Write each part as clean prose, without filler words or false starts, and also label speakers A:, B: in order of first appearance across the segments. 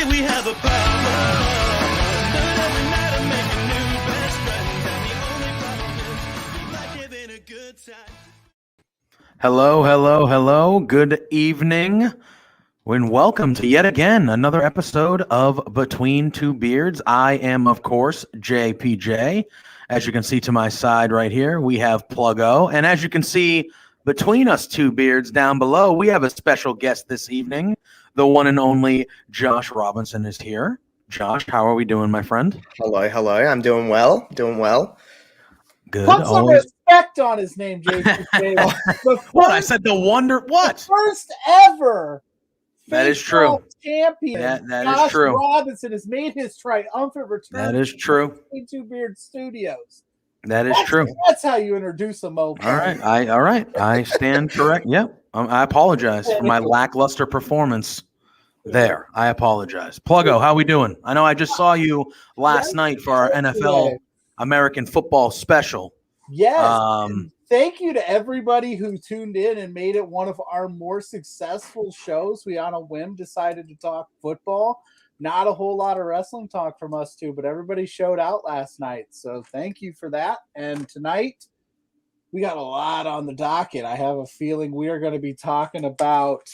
A: say we have a problem. But every night I'm making new best friends. And the only problem is we like having a good time.
B: Hello. Good evening. And welcome to yet again another episode of Between Two Beards. I am, of course, JPJ. As you can see to my side right here, we have Pluggo. And as you can see between us two beards down below, we have a special guest this evening. The one and only Josh Robinson is here. Josh, how are we doing, my friend?
C: Hello. I'm doing well.
B: Good.
D: Put some respect on his name, JPJ.
B: What? I said the wonder. What?
D: The first ever.
B: That is true.
D: Champion.
B: That
D: Josh
B: is true.
D: Robinson has made his triumphant return.
B: That is true.
D: To Two Beard Studios.
B: That is true.
D: That's how you introduce a mofo.
B: All right. I stand correct. Yep. I apologize for my lackluster performance there. I apologize. Pluggo, how we doing? I know I just saw you last night for our NFL American football special.
D: Yes. Thank you to everybody who tuned in and made it one of our more successful shows. We, on a whim, decided to talk football. Not a whole lot of wrestling talk from us too, but everybody showed out last night. So thank you for that. And tonight, we got a lot on the docket. I have a feeling we are going to be talking about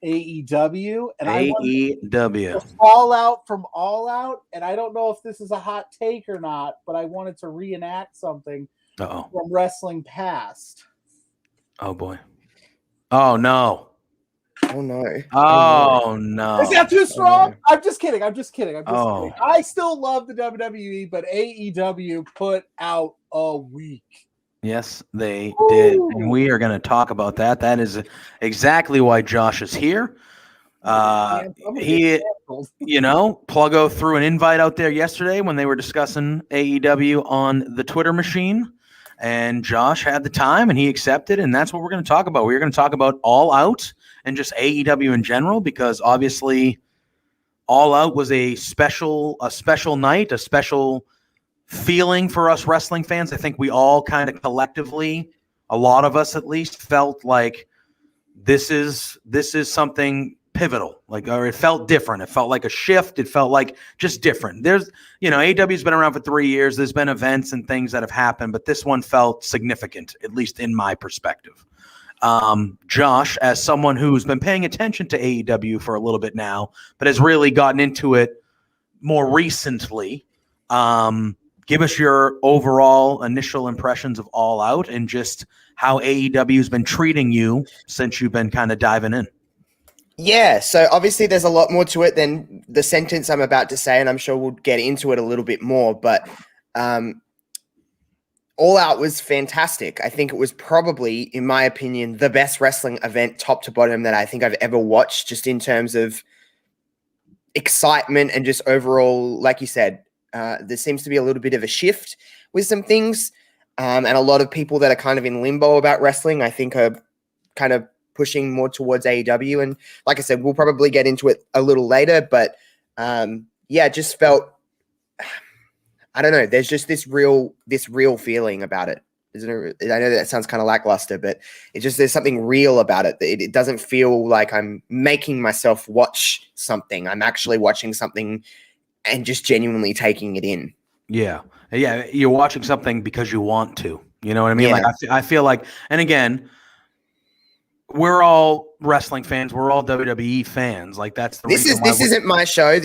D: AEW. And
B: AEW.
D: Fallout from All Out. And I don't know if this is a hot take or not, but I wanted to reenact something from Wrestling Past.
B: Oh, boy. Oh, no.
C: Oh, no.
B: Oh, no.
D: Is that too strong? I'm just kidding. Kidding. I still love the WWE, but AEW put out a week.
B: Yes, they did. And we are going to talk about that. That is exactly why Josh is here. Pluggo threw an invite out there yesterday when they were discussing AEW on the Twitter machine. And Josh had the time and he accepted. And that's what we're going to talk about. We're going to talk about All Out and just AEW in general, because obviously All Out was a special night, a special feeling for us wrestling fans. I think we all kind of collectively, a lot of us at least, felt like this is something pivotal, or it felt different. It felt like a shift. It felt like just different. There's, AEW's been around for 3 years. There's been events and things that have happened, but this one felt significant, at least in my perspective. Josh, as someone who's been paying attention to AEW for a little bit now, but has really gotten into it more recently, give us your overall initial impressions of All Out and just how AEW has been treating you since you've been kind of diving in.
C: Yeah, so obviously there's a lot more to it than the sentence I'm about to say, and I'm sure we'll get into it a little bit more, but All Out was fantastic. I think it was probably, in my opinion, the best wrestling event top to bottom that I think I've ever watched, just in terms of excitement and just overall, like you said, there seems to be a little bit of a shift with some things, and a lot of people that are kind of in limbo about wrestling, I think, are kind of pushing more towards AEW. And like I said, we'll probably get into it a little later, but it just felt, I don't know, there's just this real feeling about it. Isn't it? I know that sounds kind of lackluster, but there's something real about it. It doesn't feel like I'm making myself watch something. I'm actually watching something and just genuinely taking it in.
B: Yeah. You're watching something because you want to, you know what I mean?
C: Yeah.
B: Like, I feel like, and again, we're all wrestling fans. We're all WWE fans. Like, that's the reason why.
C: This isn't my show.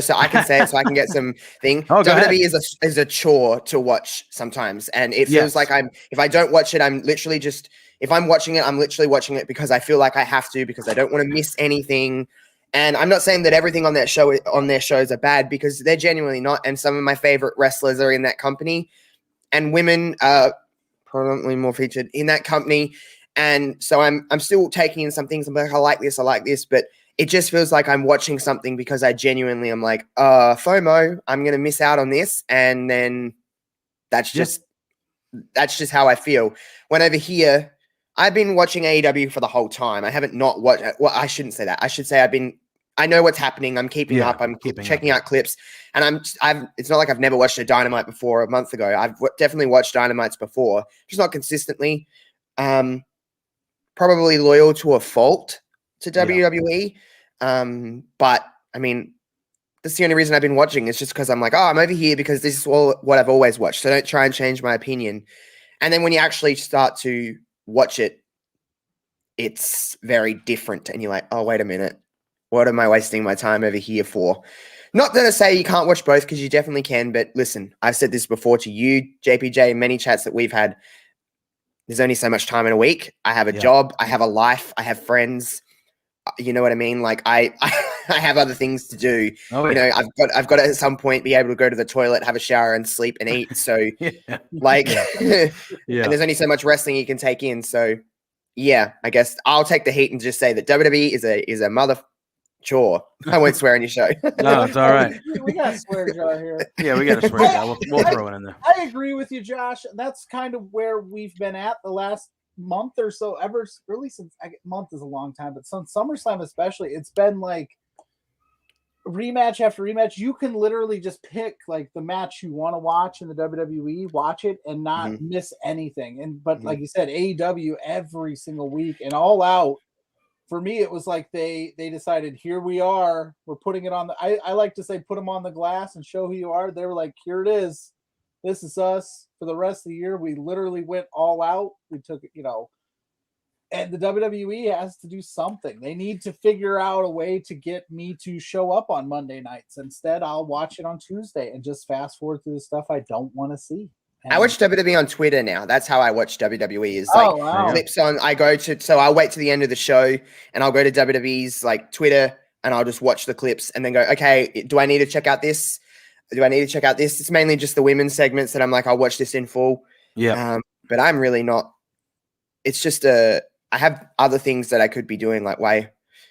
C: So I can say it, so I can get some thing. WWE is a chore to watch sometimes, and it feels like if I don't watch it, if I'm watching it, I'm literally watching it because I feel like I have to, because I don't want to miss anything. And I'm not saying that everything on their shows are bad, because they're genuinely not. And some of my favorite wrestlers are in that company, and women are prominently more featured in that company. And so I'm still taking in some things. I'm like, I like this, but it just feels like I'm watching something because I genuinely am like, FOMO, I'm going to miss out on this. And then that's just how I feel. When over here, I've been watching AEW for the whole time. I haven't not watched. Well, I shouldn't say that. I should say I know what's happening. I'm keeping up. I'm checking out clips, and it's not like I've never watched a Dynamite before a month ago. I've definitely watched Dynamites before, just not consistently. Probably loyal to a fault to WWE. But I mean, that's the only reason I've been watching. It's just because I'm like, oh, I'm over here because this is what I've always watched. So don't try and change my opinion. And then when you actually start to watch it, it's very different. And you're like, oh, wait a minute. What am I wasting my time over here for? Not that I say you can't watch both, because you definitely can. But listen, I've said this before to you, JPJ, many chats that we've had. There's only so much time in a week. I have a job. I have a life. I have friends. You know what I mean? Like I have other things to do.
B: Oh,
C: you know, I've got to at some point be able to go to the toilet, have a shower, and sleep and eat. So like, and there's only so much wrestling you can take in. So yeah, I guess I'll take the heat and just say that WWE is a mother chore. I won't swear on your show.
B: No, it's all right.
D: We got to swear jar here.
B: Yeah, we got to swear jar. We'll throw it in there.
D: I agree with you, Josh. That's kind of where we've been at the last month or so, ever really since month is a long time, but since SummerSlam especially, it's been like rematch after rematch. You can literally just pick like the match you want to watch in the WWE, watch it and not miss anything. And but like you said, AEW every single week and All Out. For me, it was like they decided, here we are, we're putting it on the I like to say put them on the glass and show who you are. They were like, here it is. This is us for the rest of the year. We literally went all out. We took, and the WWE has to do something. They need to figure out a way to get me to show up on Monday nights. Instead, I'll watch it on Tuesday and just fast forward through the stuff I don't want to see. And
C: I watch WWE on Twitter now. That's how I watch WWE. Is like clips on. So I'll wait to the end of the show and I'll go to WWE's like Twitter and I'll just watch the clips and then go, okay, do I need to check out this? Do I need to check out this? It's mainly just the women's segments that I'm like, I'll watch this in full.
B: Yeah.
C: But I'm really not. It's just I have other things that I could be doing. Like, why?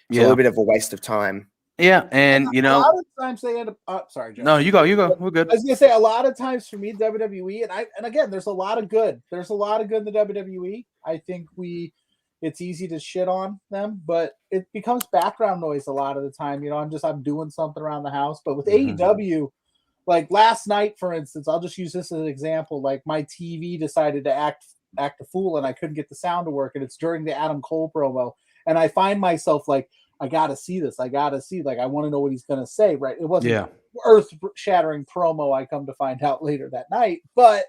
C: It's a little bit of a waste of time.
B: Yeah, and
D: a lot of times they end up. Sorry, Joe.
B: No, you go. We're good.
D: I was gonna say a lot of times for me, WWE, and again, there's a lot of good. There's a lot of good in the WWE. I think it's easy to shit on them, but it becomes background noise a lot of the time. I'm doing something around the house, but with AEW. Like last night, for instance, I'll just use this as an example. Like my TV decided to act a fool and I couldn't get the sound to work. And it's during the Adam Cole promo. And I find myself like, I got to see this. I want to know what he's going to say. Right. It wasn't earth shattering promo. I come to find out later that night. But,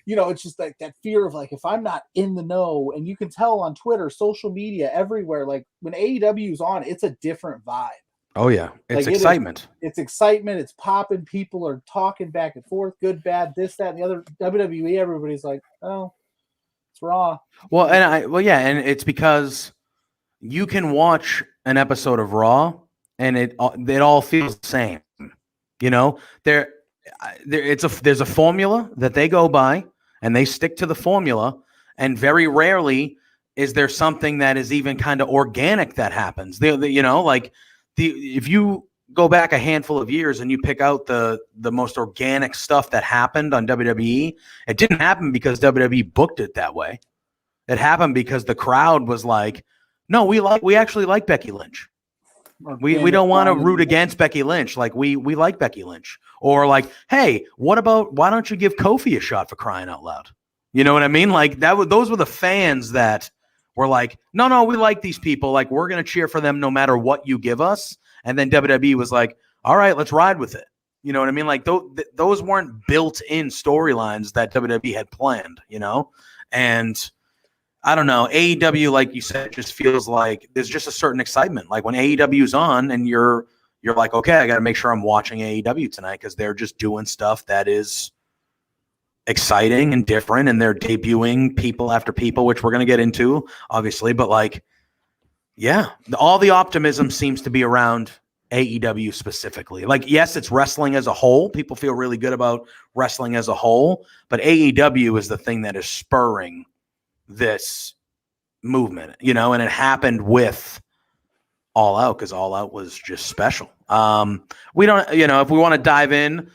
D: it's just like that fear of like, if I'm not in the know, and you can tell on Twitter, social media, everywhere, like when AEW is on, it's a different vibe.
B: Oh yeah, it's excitement.
D: It's excitement. It's popping. People are talking back and forth, good, bad, this, that, and the other. WWE, everybody's like, oh, it's Raw.
B: Well, and it's because you can watch an episode of Raw and it all feels the same. There's a formula that they go by and they stick to the formula, and very rarely is there something that is even kind of organic that happens. If you go back a handful of years and you pick out the most organic stuff that happened on WWE, it didn't happen because WWE booked it that way. It happened because the crowd was like, no, we actually like Becky Lynch. We don't want to root against Becky Lynch. Like we like Becky Lynch. Or like, hey, why don't you give Kofi a shot, for crying out loud? You know what I mean? Like those were the fans that were like, no, we like these people. Like, we're going to cheer for them no matter what you give us. And then WWE was like, all right, let's ride with it. You know what I mean? Like, those weren't built-in storylines that WWE had planned, And I don't know. AEW, like you said, just feels like there's just a certain excitement. Like when AEW's on and you're like, okay, I got to make sure I'm watching AEW tonight because they're just doing stuff that is exciting and different, and they're debuting people after people, which we're going to get into, obviously. But like, yeah, all the optimism seems to be around AEW specifically. Like, yes, it's wrestling as a whole. People feel really good about wrestling as a whole, but AEW is the thing that is spurring this movement, and it happened with All Out because All Out was just special. We don't, if we want to dive in,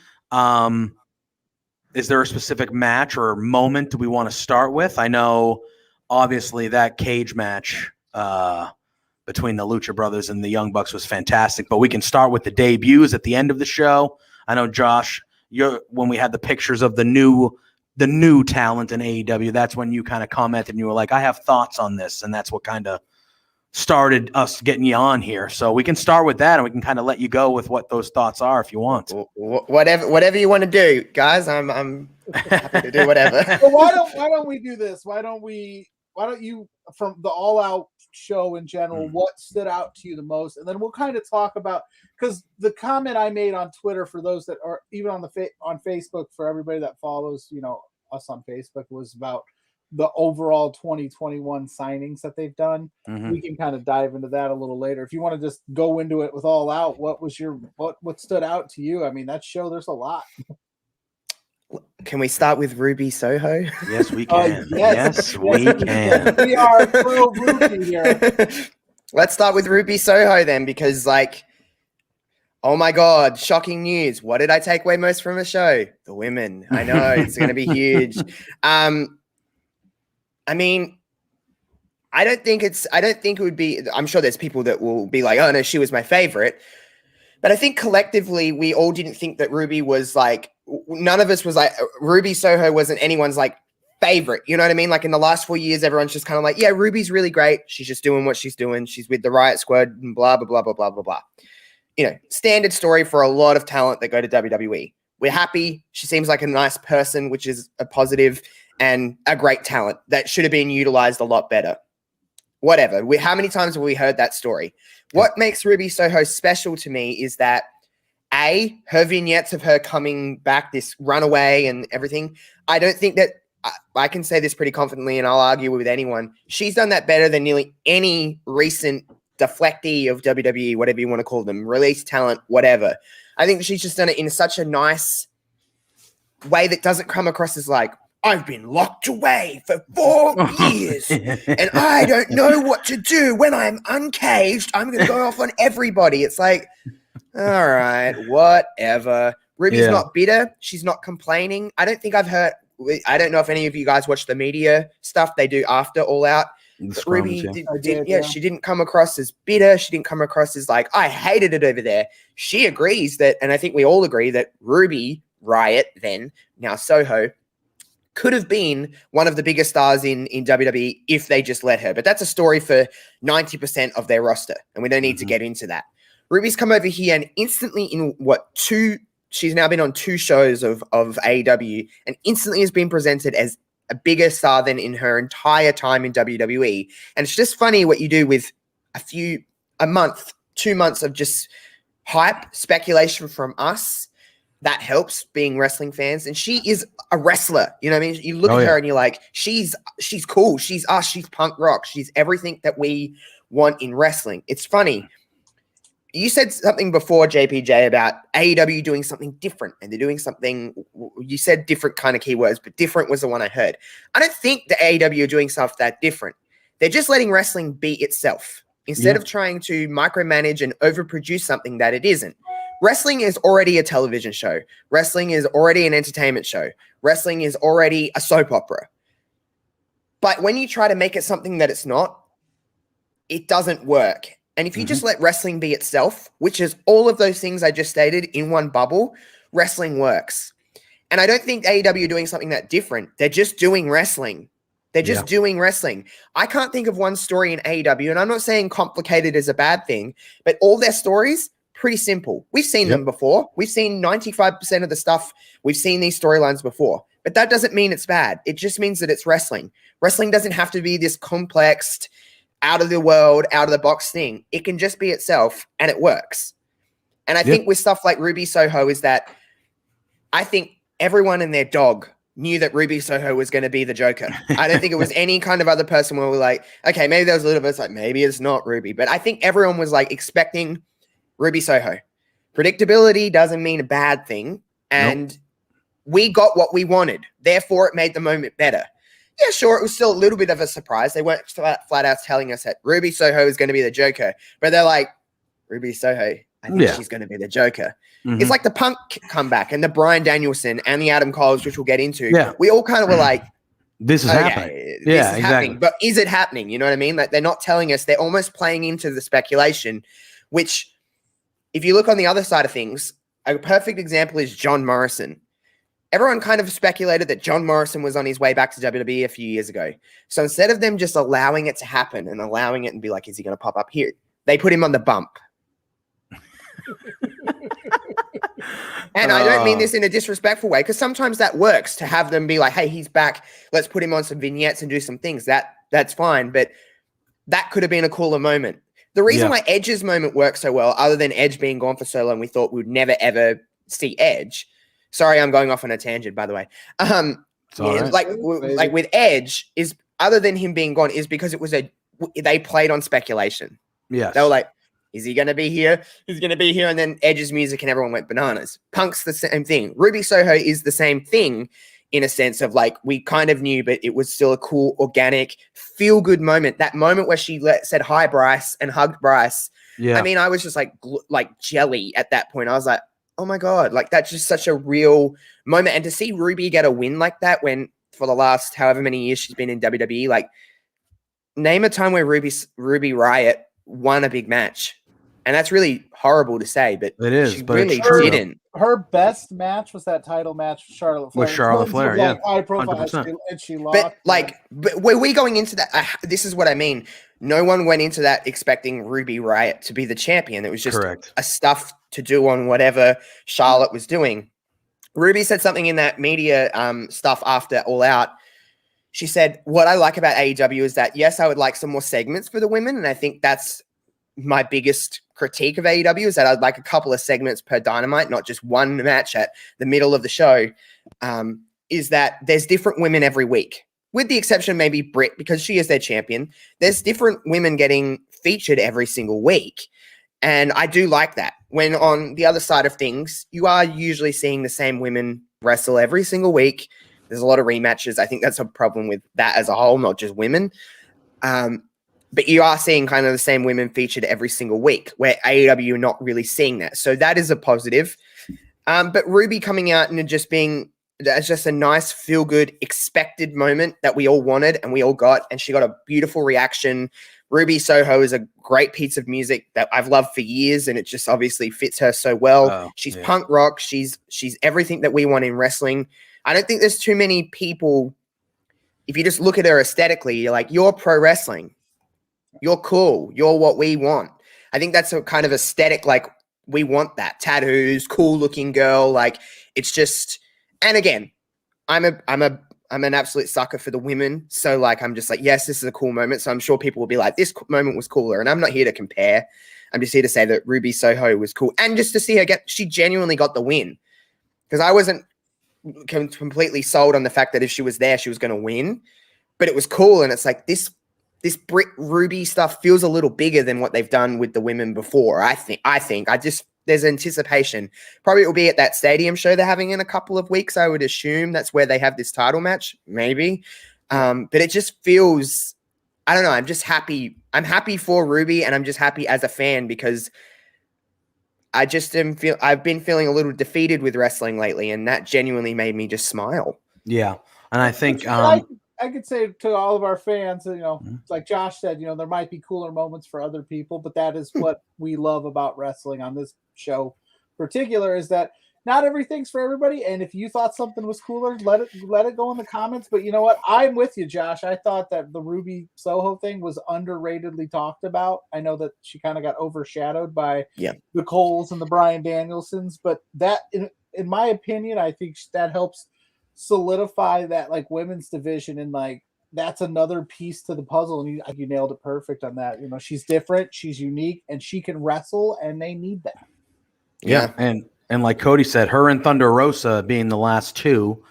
B: is there a specific match or moment do we want to start with? I know, obviously, that cage match between the Lucha Brothers and the Young Bucks was fantastic, but we can start with the debuts at the end of the show. I know, Josh, when we had the pictures of the new talent in AEW, that's when you kind of commented and you were like, I have thoughts on this, and that's what kind of started us getting you on here. So we can start with that, and we can kind of let you go with what those thoughts are if you want.
C: Whatever you want to do, guys. I'm happy to do whatever.
D: Well, why don't we do this? Why don't you, from the All Out show in general, what stood out to you the most, and then we'll kind of talk about, because the comment I made on Twitter, for those that are even on Facebook, for everybody that follows us on Facebook, was about the overall 2021 signings that they've done. We can kind of dive into that a little later. If you want to just go into it with All Out, what stood out to you? I mean, that show, there's a lot.
C: Can we start with Ruby Soho?
B: Yes, we can. Yes, we can.
D: We are pro Ruby here.
C: Let's start with Ruby Soho then, because oh my God, shocking news. What did I take away most from the show? The women. I know it's going to be huge. I mean, I don't think it would be, I'm sure there's people that will be like, oh no, she was my favorite. But I think collectively, we all didn't think that Ruby was none of us was Ruby Soho wasn't anyone's favorite. You know what I mean? In the last 4 years, everyone's just kind of yeah, Ruby's really great. She's just doing what she's doing. She's with the Riot Squad and blah, blah, blah, blah, blah, blah, blah. Standard story for a lot of talent that go to WWE. We're happy. She seems like a nice person, which is a positive, and a great talent that should have been utilized a lot better. Whatever. How many times have we heard that story? What makes Ruby Soho special to me is that, A, her vignettes of her coming back, this runaway and everything, I don't think that, I can say this pretty confidently, and I'll argue with anyone, she's done that better than nearly any recent deflectee of WWE, whatever you want to call them, release talent, whatever. I think she's just done it in such a nice way that doesn't come across as I've been locked away for 4 years and I don't know what to do. When I'm uncaged, I'm going to go off on everybody. It's all right, whatever. Ruby's not bitter. She's not complaining. I don't know if any of you guys watch the media stuff they do after All Out. Ruby she didn't come across as bitter. She didn't come across as I hated it over there. She agrees that, and I think we all agree that Ruby, Riot then, now Soho, could have been one of the biggest stars in WWE if they just let her. But that's a story for 90% of their roster, and we don't need to get into that. Ruby's come over here and instantly she's now been on 2 shows of AEW and instantly has been presented as a bigger star than in her entire time in WWE. And it's just funny what you do with a month, 2 months of just hype, speculation from us. That helps, being wrestling fans. And she is a wrestler. You know what I mean? You look at her and you're like, she's cool. She's us. She's punk rock. She's everything that we want in wrestling. It's funny. You said something before, JPJ, about AEW doing something different. And they're doing something, you said different kind of keywords, but different was the one I heard. I don't think the AEW are doing stuff that different. They're just letting wrestling be itself instead of trying to micromanage and overproduce something that it isn't. Wrestling is already a television show. Wrestling is already an entertainment show. Wrestling is already a soap opera. But when you try to make it something that it's not, it doesn't work. And if you just let wrestling be itself, which is all of those things I just stated in one bubble, wrestling works. And I don't think AEW are doing something that different. They're just doing wrestling. They're just doing wrestling. I can't think of one story in AEW, and I'm not saying complicated is a bad thing, but all their stories, pretty simple. We've seen them before. We've seen 95% of the stuff. We've seen these storylines before. But that doesn't mean it's bad. It just means that it's wrestling. Wrestling doesn't have to be this complex, out of the world, out of the box thing. It can just be itself, and it works. And I think with stuff like Ruby Soho is that I think everyone and their dog knew that Ruby Soho was going to be the Joker. I don't think it was any kind of other person where we're like, okay, maybe there was a little bit maybe it's not Ruby. But I think everyone was expecting Ruby Soho. Predictability doesn't mean a bad thing. And we got what we wanted. Therefore, it made the moment better. Yeah, sure, it was still a little bit of a surprise. They weren't flat out telling us that Ruby Soho is going to be the Joker. But they're like, Ruby Soho, I think she's going to be the Joker. It's like the Punk comeback and the Bryan Danielson and the Adam Coles, which we'll get into. We all kind of were like,
B: this is happening.
C: This is happening. But is it happening? You know what I mean? They're not telling us. They're almost playing into the speculation, which, if you look on the other side of things, a perfect example is John Morrison. everyone kind of speculated that John Morrison was on his way back to WWE a few years ago. So instead of them just allowing it to happen and allowing it and be like, is he going to pop up here? They put him on the bump. And I don't mean this in a disrespectful way, because sometimes that works to have them be like, hey, he's back. Let's put him on some vignettes and do some things. That's fine. But that could have been a cooler moment. The reason why Edge's moment worked so well, other than Edge being gone for so long, we thought we would never, ever see Edge. Sorry, I'm going off on a tangent, by the way. Like with Edge, is other than him being gone, is because they played on speculation.
B: Yeah.
C: They were like, is he going to be here? He's going to be here. And then Edge's music and everyone went bananas. Punk's the same thing. Ruby Soho is the same thing in a sense of like, we kind of knew, but it was still a cool, organic, feel-good moment. That moment where she said, hi, Bryce, and hugged Bryce. Yeah. I mean, I was just like jelly at that point. I was like, oh my God, like that's just such a real moment. And to see Ruby get a win like that when for the last however many years she's been in WWE, like name a time where Ruby Riott won a big match. And that's really horrible to say, but
B: it is.
C: She
B: but
C: really didn't.
D: Her best match was that title match with Charlotte Flair.
B: With Charlotte Flair, yeah.
D: High profile, and she lost.
C: But were we going into that? This is what I mean. No one went into that expecting Ruby Riott to be the champion. It was just a stuff to do on whatever Charlotte was doing. Ruby said something in that media stuff after All Out. She said, what I like about AEW is that, yes, I would like some more segments for the women. And I think that's my biggest critique of AEW is that I'd like a couple of segments per Dynamite, not just one match at the middle of the show, is that there's different women every week, with the exception of maybe Britt, because she is their champion. There's different women getting featured every single week. And I do like that. When on the other side of things, you are usually seeing the same women wrestle every single week. There's a lot of rematches. I think that's a problem with that as a whole, not just women. But you are seeing kind of the same women featured every single week, where AEW are not really seeing that. So that is a positive. But Ruby coming out and just being that's just a nice, feel-good, expected moment that we all wanted and we all got. And she got a beautiful reaction. Ruby Soho is a great piece of music that I've loved for years, and it just obviously fits her so well. She's punk rock. She's everything that we want in wrestling. I don't think there's too many people, if you just look at her aesthetically, you're like, you're pro wrestling. You're cool. You're what we want. I think that's a kind of aesthetic, like we want that. Tattoos, cool looking girl. Like it's just, and again, I'm an absolute sucker for the women. So like, I'm just like, yes, this is a cool moment. So I'm sure people will be like, this moment was cooler. And I'm not here to compare. I'm just here to say that Ruby Soho was cool. And just to see her she genuinely got the win. Because I wasn't completely sold on the fact that if she was there, she was going to win. But it was cool. And it's like, this Britt Ruby stuff feels a little bigger than what they've done with the women before. I think there's anticipation. Probably it will be at that stadium show they're having in a couple of weeks. I would assume that's where they have this title match, maybe. But it just feels, I don't know. I'm just happy. I'm happy for Ruby, and I'm just happy as a fan because I've been feeling a little defeated with wrestling lately, and that genuinely made me just smile.
B: Yeah. And I think,
D: I could say to all of our fans, like Josh said, there might be cooler moments for other people, but that is what we love about wrestling on this show. Particular is that not everything's for everybody. And if you thought something was cooler, let it go in the comments. But you know what? I'm with you, Josh. I thought that the Ruby Soho thing was underratedly talked about. I know that she kind of got overshadowed by the Coles and the Bryan Danielsons, but that, in my opinion, I think that helps solidify that like women's division, and like that's another piece to the puzzle, and you nailed it perfect on that. She's different, she's unique, and she can wrestle, and they need that.
B: Yeah. And like Cody said, her and Thunder Rosa being the last two,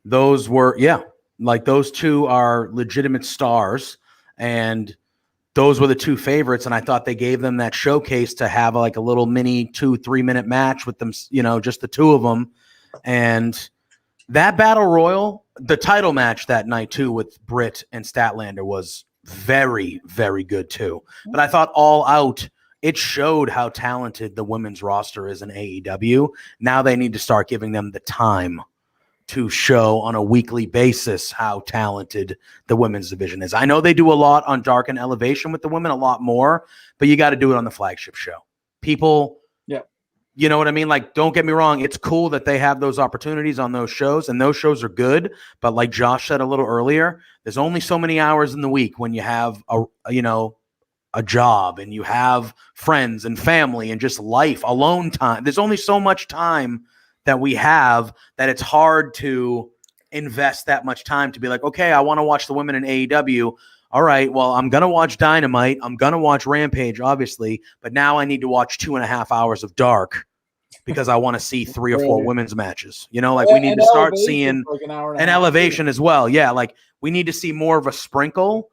B: those were like those two are legitimate stars, and those were the two favorites. And I thought they gave them that showcase to have like a little mini 2-3 minute match with them, just the two of them. And that battle royal, the title match that night too with Britt and Statlander was very, very good too. But I thought All Out, it showed how talented the women's roster is in AEW. Now they need to start giving them the time to show on a weekly basis how talented the women's division is. I know they do a lot on Dark and Elevation with the women, a lot more, but you got to do it on the flagship show. People You know what I mean? Like, don't get me wrong. It's cool that they have those opportunities on those shows, and those shows are good. But like Josh said a little earlier, there's only so many hours in the week when you have a job and you have friends and family and just life, alone time. There's only so much time that we have that it's hard to invest that much time to be like, okay, I want to watch the women in AEW. All right, well, I'm going to watch Dynamite. I'm going to watch Rampage, obviously, but now I need to watch 2.5 hours of Dark because I want to see 3 or 4 women's matches. You know, like we need to start seeing an elevation as well. Yeah, like we need to see more of a sprinkle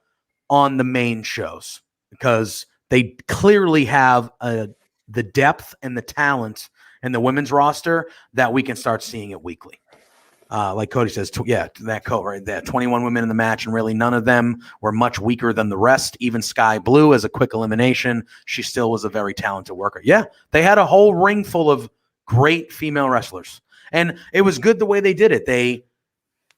B: on the main shows because they clearly have the depth and the talent in the women's roster that we can start seeing it weekly. Like Cody says, that quote right there, 21 women in the match, and really none of them were much weaker than the rest. Even Sky Blue, as a quick elimination, she still was a very talented worker. Yeah, they had a whole ring full of great female wrestlers. And it was good the way they did it.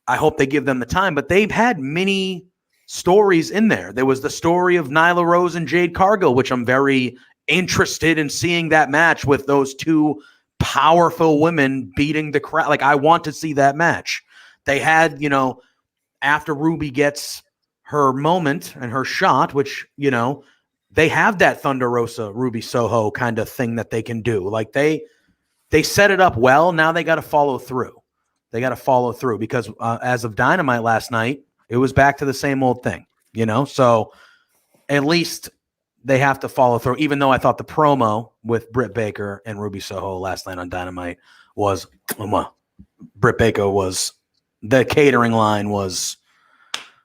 B: I hope they give them the time, but they've had many stories in there. There was the story of Nyla Rose and Jade Cargill, which I'm very interested in seeing that match with those two powerful women beating the crowd. Like, I want to see that match. They had, after Ruby gets her moment and her shot, which, they have that Thunder Rosa, Ruby Soho kind of thing that they can do. Like they set it up well. Now they got to follow through. Because as of Dynamite last night, it was back to the same old thing, so at least they have to follow through, even though I thought the promo with Britt Baker and Ruby Soho last night on Dynamite was, Britt Baker was, the catering line was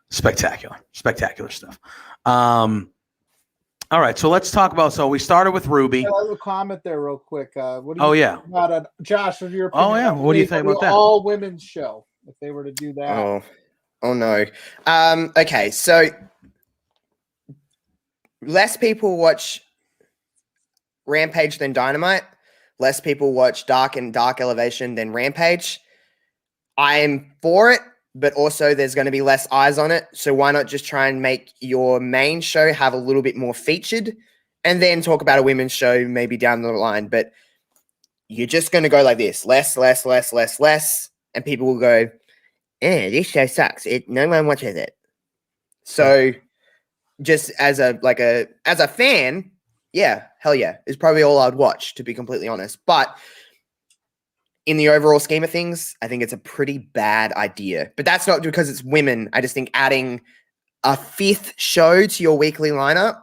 B: spectacular stuff. All right, so let's talk about, so we started with Ruby.
D: I have a comment there real quick. What do
B: think
D: you
B: think
D: about Josh, of your opinion?
B: Oh, yeah, what do you think about that?
D: All women's show, if they were to do that.
C: Oh no. Okay, so less people watch Rampage than Dynamite. Less people watch Dark and Dark Elevation than Rampage. I am for it, but also there's going to be less eyes on it. So why not just try and make your main show have a little bit more featured and then talk about a women's show maybe down the line. But you're just going to go like this, less. And people will go, this show sucks. No one watches it. So just as a fan, yeah, hell yeah, is probably all I'd watch, to be completely honest. But in the overall scheme of things, I think it's a pretty bad idea. But that's not because it's women. I just think adding a 5th show to your weekly lineup,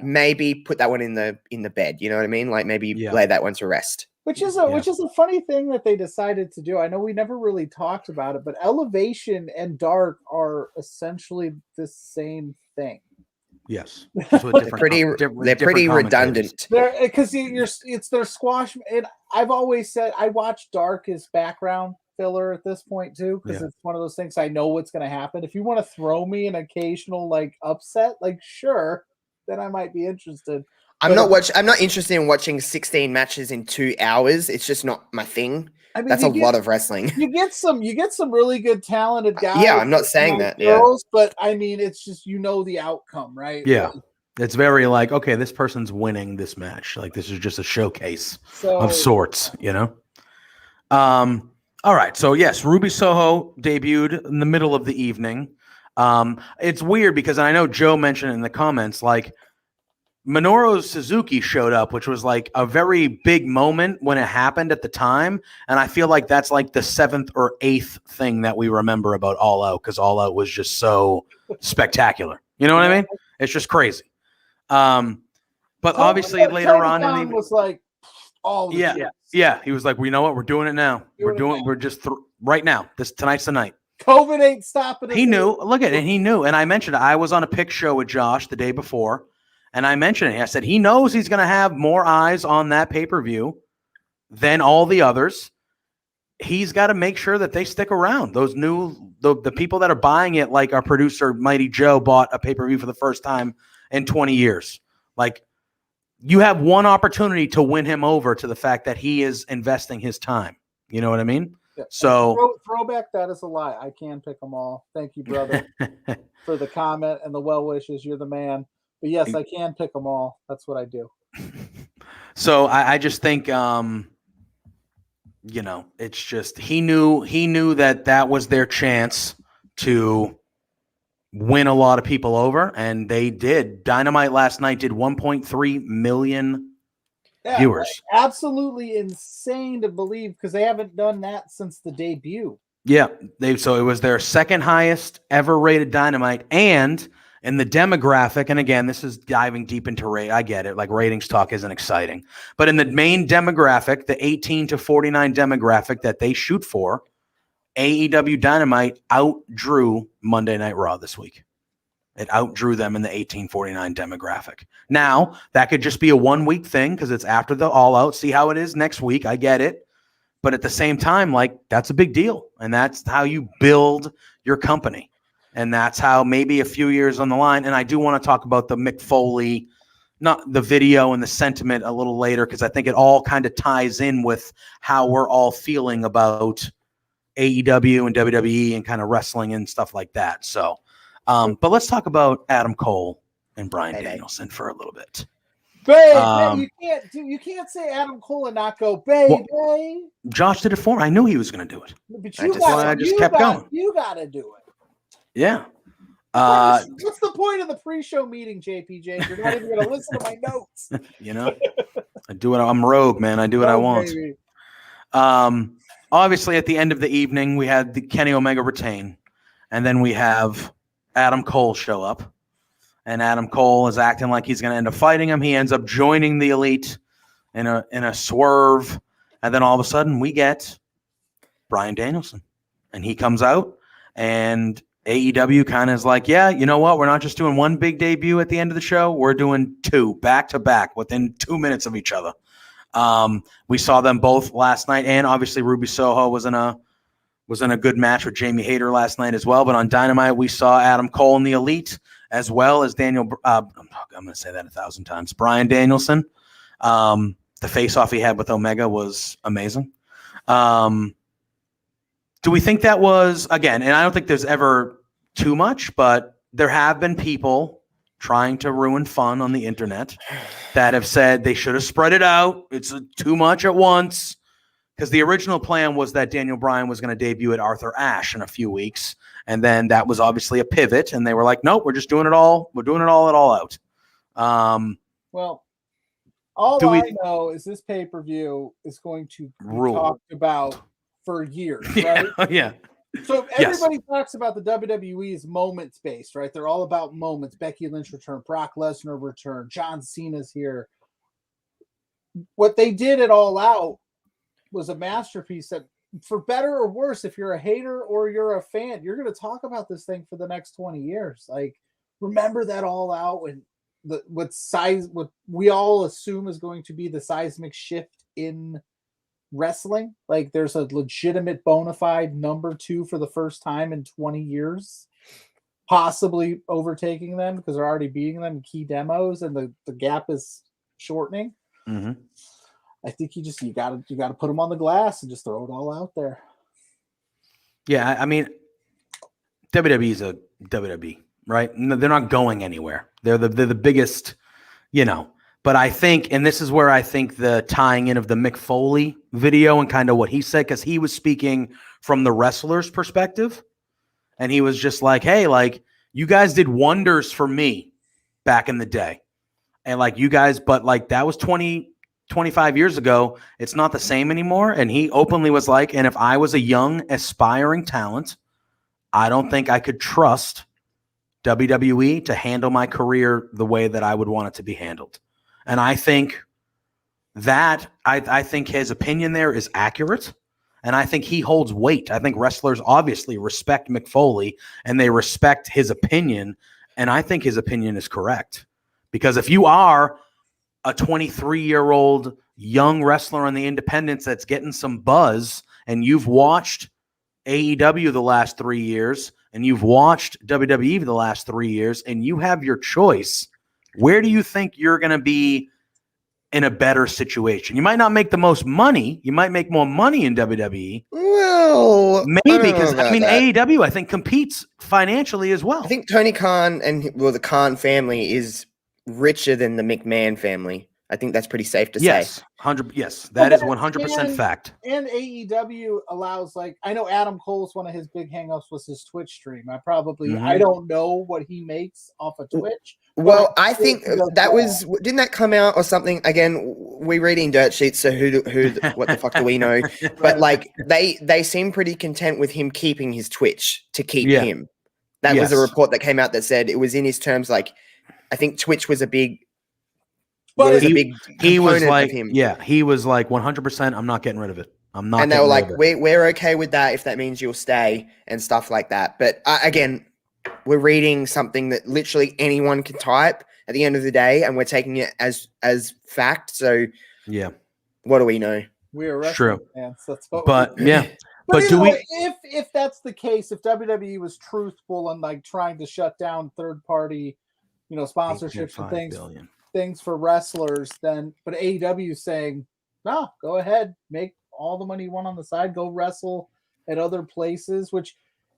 C: maybe put that one in the bed. You know what I mean? Like maybe lay that one to rest.
D: Which is a funny thing that they decided to do. I know we never really talked about it, but Elevation and Dark are essentially the same thing.
B: Yes,
C: they're pretty redundant.
D: Because it's their squash. And I've always said I watch Dark as background filler at this point too, because it's one of those things I know what's going to happen. If you want to throw me an occasional upset, sure, then I might be interested.
C: I'm not interested in watching 16 matches in 2 hours. It's just not my thing. I mean, that's a lot of wrestling.
D: You get some really good talented guys.
C: Yeah, I'm not saying that.
D: Girls, but I mean, it's just the outcome, right?
B: Yeah, it's very okay, this person's winning this match. Like this is just a showcase of sorts, All right, so yes, Ruby Soho debuted in the middle of the evening. It's weird because I know Joe mentioned it in the comments, Minoru Suzuki showed up, which was a very big moment when it happened at the time. And I feel like that's the 7th or 8th thing that we remember about All Out, because All Out was just so spectacular. You know what I mean? It's just crazy. But obviously later on in the
D: was all
B: yeah. He was like, well, you know what? We're doing it now. We're just right now. Tonight's the night.
D: COVID ain't stopping us.
B: He knew. Look at it. He knew. And I mentioned I was on a pick show with Josh the day before. And I mentioned it. I said, he knows he's going to have more eyes on that pay-per-view than all the others. He's got to make sure that they stick around. Those the people that are buying it, like our producer, Mighty Joe, bought a pay-per-view for the first time in 20 years. You have one opportunity to win him over to the fact that he is investing his time. You know what I mean?
D: Yeah.
B: So
D: throwback, that is a lie. I can pick them all. Thank you, brother, for the comment and the well wishes. You're the man. But yes, I can pick them all. That's what I do.
B: So I just think, it's just he knew that was their chance to win a lot of people over, and they did. Dynamite last night did 1.3 million viewers.
D: Like, absolutely insane to believe, because they haven't done that since the debut.
B: Yeah, so it was their second highest ever rated Dynamite, and in the demographic, and again, this is diving deep into rate. I get it, like ratings talk isn't exciting, but in the main demographic, the 18 to 49 demographic that they shoot for, AEW Dynamite outdrew Monday Night Raw this week. It outdrew them in the 1849 demographic. Now, that could just be a 1 week thing because it's after the All Out. See how it is next week. I get it. But at the same time, like, that's a big deal. And that's how you build your company. And that's how maybe a few years on the line. And I do want to talk about the Mick Foley, not the video and the sentiment a little later, because I think it all kind of ties in with how we're all feeling about AEW and WWE and kind of wrestling and stuff like that. So, but let's talk about Adam Cole and Bryan Danielson for a little bit.
D: Babe, you can't say Adam Cole and not go, babe.
B: Well, Josh did it for me. I knew he was going to do it.
D: But
B: I just kept going.
D: You got to do it.
B: Yeah.
D: What's the point of the pre-show meeting, JPJ? You're not even going to listen to my notes.
B: I do what I'm rogue, man. I do what I want. Baby. Obviously, at the end of the evening, we had the Kenny Omega retain, and then we have Adam Cole show up, and Adam Cole is acting like he's going to end up fighting him. He ends up joining the Elite in a swerve, and then all of a sudden we get Bryan Danielson, and he comes out, and AEW kind of is like, yeah, you know what? We're not just doing one big debut at the end of the show. We're doing two back to back within 2 minutes of each other. We saw them both last night, and obviously Ruby Soho was in a good match with Jamie Hayter last night as well. But on Dynamite, we saw Adam Cole in the Elite, as well as I'm going to say that 1,000 times, Bryan Danielson. The face-off he had with Omega was amazing. Do we think that was, again, and I don't think there's ever too much, but there have been people trying to ruin fun on the internet that have said they should have spread it out. It's too much at once. Because the original plan was that Daniel Bryan was going to debut at Arthur Ashe in a few weeks. And then that was obviously a pivot. And they were like, nope, we're just doing it all. We're doing it all at All Out.
D: Well, I know is this pay-per-view is going to be talked about for years, right?
B: Yeah.
D: So if everybody talks about the WWE is moments-based, right? They're all about moments. Becky Lynch return, Brock Lesnar return, John Cena's here. What they did at All Out was a masterpiece that, for better or worse, if you're a hater or you're a fan, you're going to talk about this thing for the next 20 years. Like, remember that All Out and what we all assume is going to be the seismic shift in wrestling. Like, there's a legitimate bona fide number 2 for the first time in 20 years, possibly overtaking them because they're already beating them in key demos and the gap is shortening.
B: Mm-hmm.
D: I think you got to put them on the glass and just throw it all out there.
B: Yeah, I mean, WWE is a WWE, right? No, they're not going anywhere. They're the biggest, But I think, and this is where I think the tying in of the Mick Foley video and kind of what he said, because he was speaking from the wrestler's perspective, and he was just like, hey, like, you guys did wonders for me back in the day. And like, you guys, but like, that was 25 years ago. It's not the same anymore. And he openly was like, and if I was a young aspiring talent, I don't think I could trust WWE to handle my career the way that I would want it to be handled. And I think that I think his opinion there is accurate. And I think he holds weight. I think wrestlers obviously respect Mick Foley and they respect his opinion. And I think his opinion is correct. Because if you are a 23-year-old young wrestler on the independents that's getting some buzz, and you've watched AEW the last 3 years, and you've watched WWE the last 3 years, and you have your choice, where do you think you're going to be in a better situation? You might not make the most money. You might make more money in WWE.
C: Well,
B: maybe, because AEW, I think, competes financially as well.
C: I think Tony Khan and the Khan family is richer than the McMahon family. I think that's pretty safe to
B: yes,
C: say.
B: 100. Yes, that is 100% fact.
D: And AEW allows, like, I know Adam Cole's one of his big hangups was his Twitch stream. I don't know what he makes off of Twitch.
C: Well, I think that was, didn't that come out or something? Again, we reading dirt sheets, so what the fuck do we know? But like they seem pretty content with him keeping his Twitch to keep him. That was a report that came out that said it was in his terms. Like, I think Twitch was a big.
D: But
B: he was like, he was like 100%. I'm not getting rid of it. I'm not.
C: And they were like, we're okay with that if that means you'll stay and stuff like that. But again, we're reading something that literally anyone can type at the end of the day, and we're taking it as fact. So
B: yeah,
C: what do we know?
D: We're wrestling fans. That's what.
B: But
D: but do we? If that's the case, if WWE was truthful and like trying to shut down third party, sponsorships and things for wrestlers, then but AEW is saying, no, go ahead, make all the money you want on the side, go wrestle at other places, which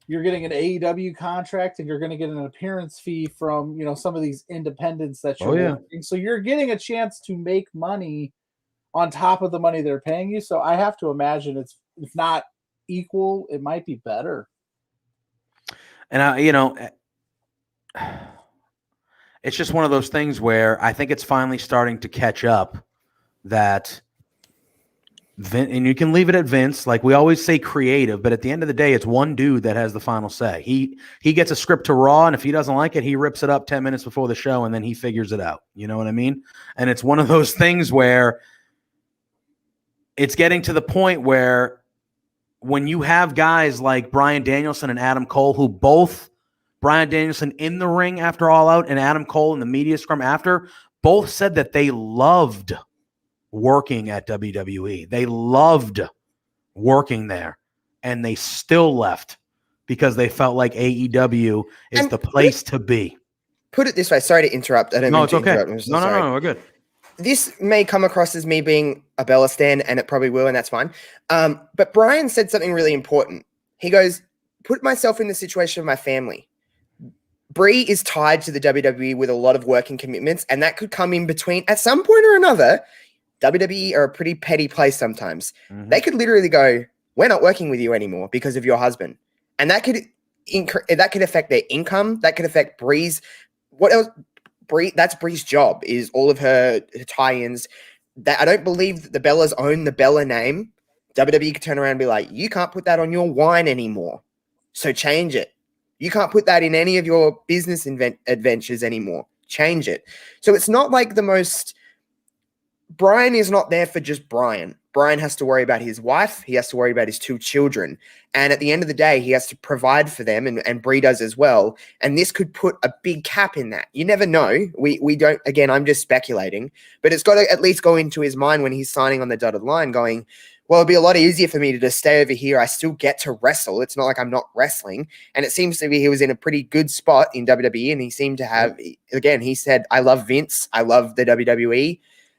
D: you're getting an AEW contract and you're going to get an appearance fee from, some of these independents that you're working. So you're getting a chance to make money on top of the money they're paying you. So I have to imagine it's, if not equal, it might be better.
B: And it's just one of those things where I think it's finally starting to catch up that and you can leave it at Vince. Like we always say creative, but at the end of the day, it's one dude that has the final say. He gets a script to Raw, and if he doesn't like it, he rips it up 10 minutes before the show, and then he figures it out. You know what I mean? And it's one of those things where it's getting to the point where when you have guys like Bryan Danielson and Adam Cole, who both Bryan Danielson in the ring after All Out and Adam Cole in the media scrum after, both said that they loved working at WWE. They loved working there, and they still left because they felt like AEW is the place to be.
C: Put it this way. Sorry to interrupt. I don't mean to interrupt.
B: No, we're good.
C: This may come across as me being a Bella stan, and it probably will, and that's fine. But Brian said something really important. He goes, put myself in the situation of my family. Brie is tied to the WWE with a lot of working commitments, and that could come in between at some point or another. WWE are a pretty petty place sometimes. Mm-hmm. They could literally go, we're not working with you anymore because of your husband. And that could affect their income. That could affect Brie's. What else? That's Brie's job, is all of her tie-ins. That I don't believe that the Bellas own the Bella name. WWE could turn around and be like, you can't put that on your wine anymore. So change it. You can't put that in any of your business adventures anymore. Change it. So it's not like the most... Brian is not there for just Brian. Brian has to worry about his wife. He has to worry about his 2 children. And at the end of the day, he has to provide for them, and Brie does as well. And this could put a big cap in that. You never know. We don't, again, I'm just speculating, but it's got to at least go into his mind when he's signing on the dotted line going, well, it'd be a lot easier for me to just stay over here. I still get to wrestle. It's not like I'm not wrestling. And it seems to be he was in a pretty good spot in WWE, and he seemed to have, again, he said, I love Vince. I love the WWE.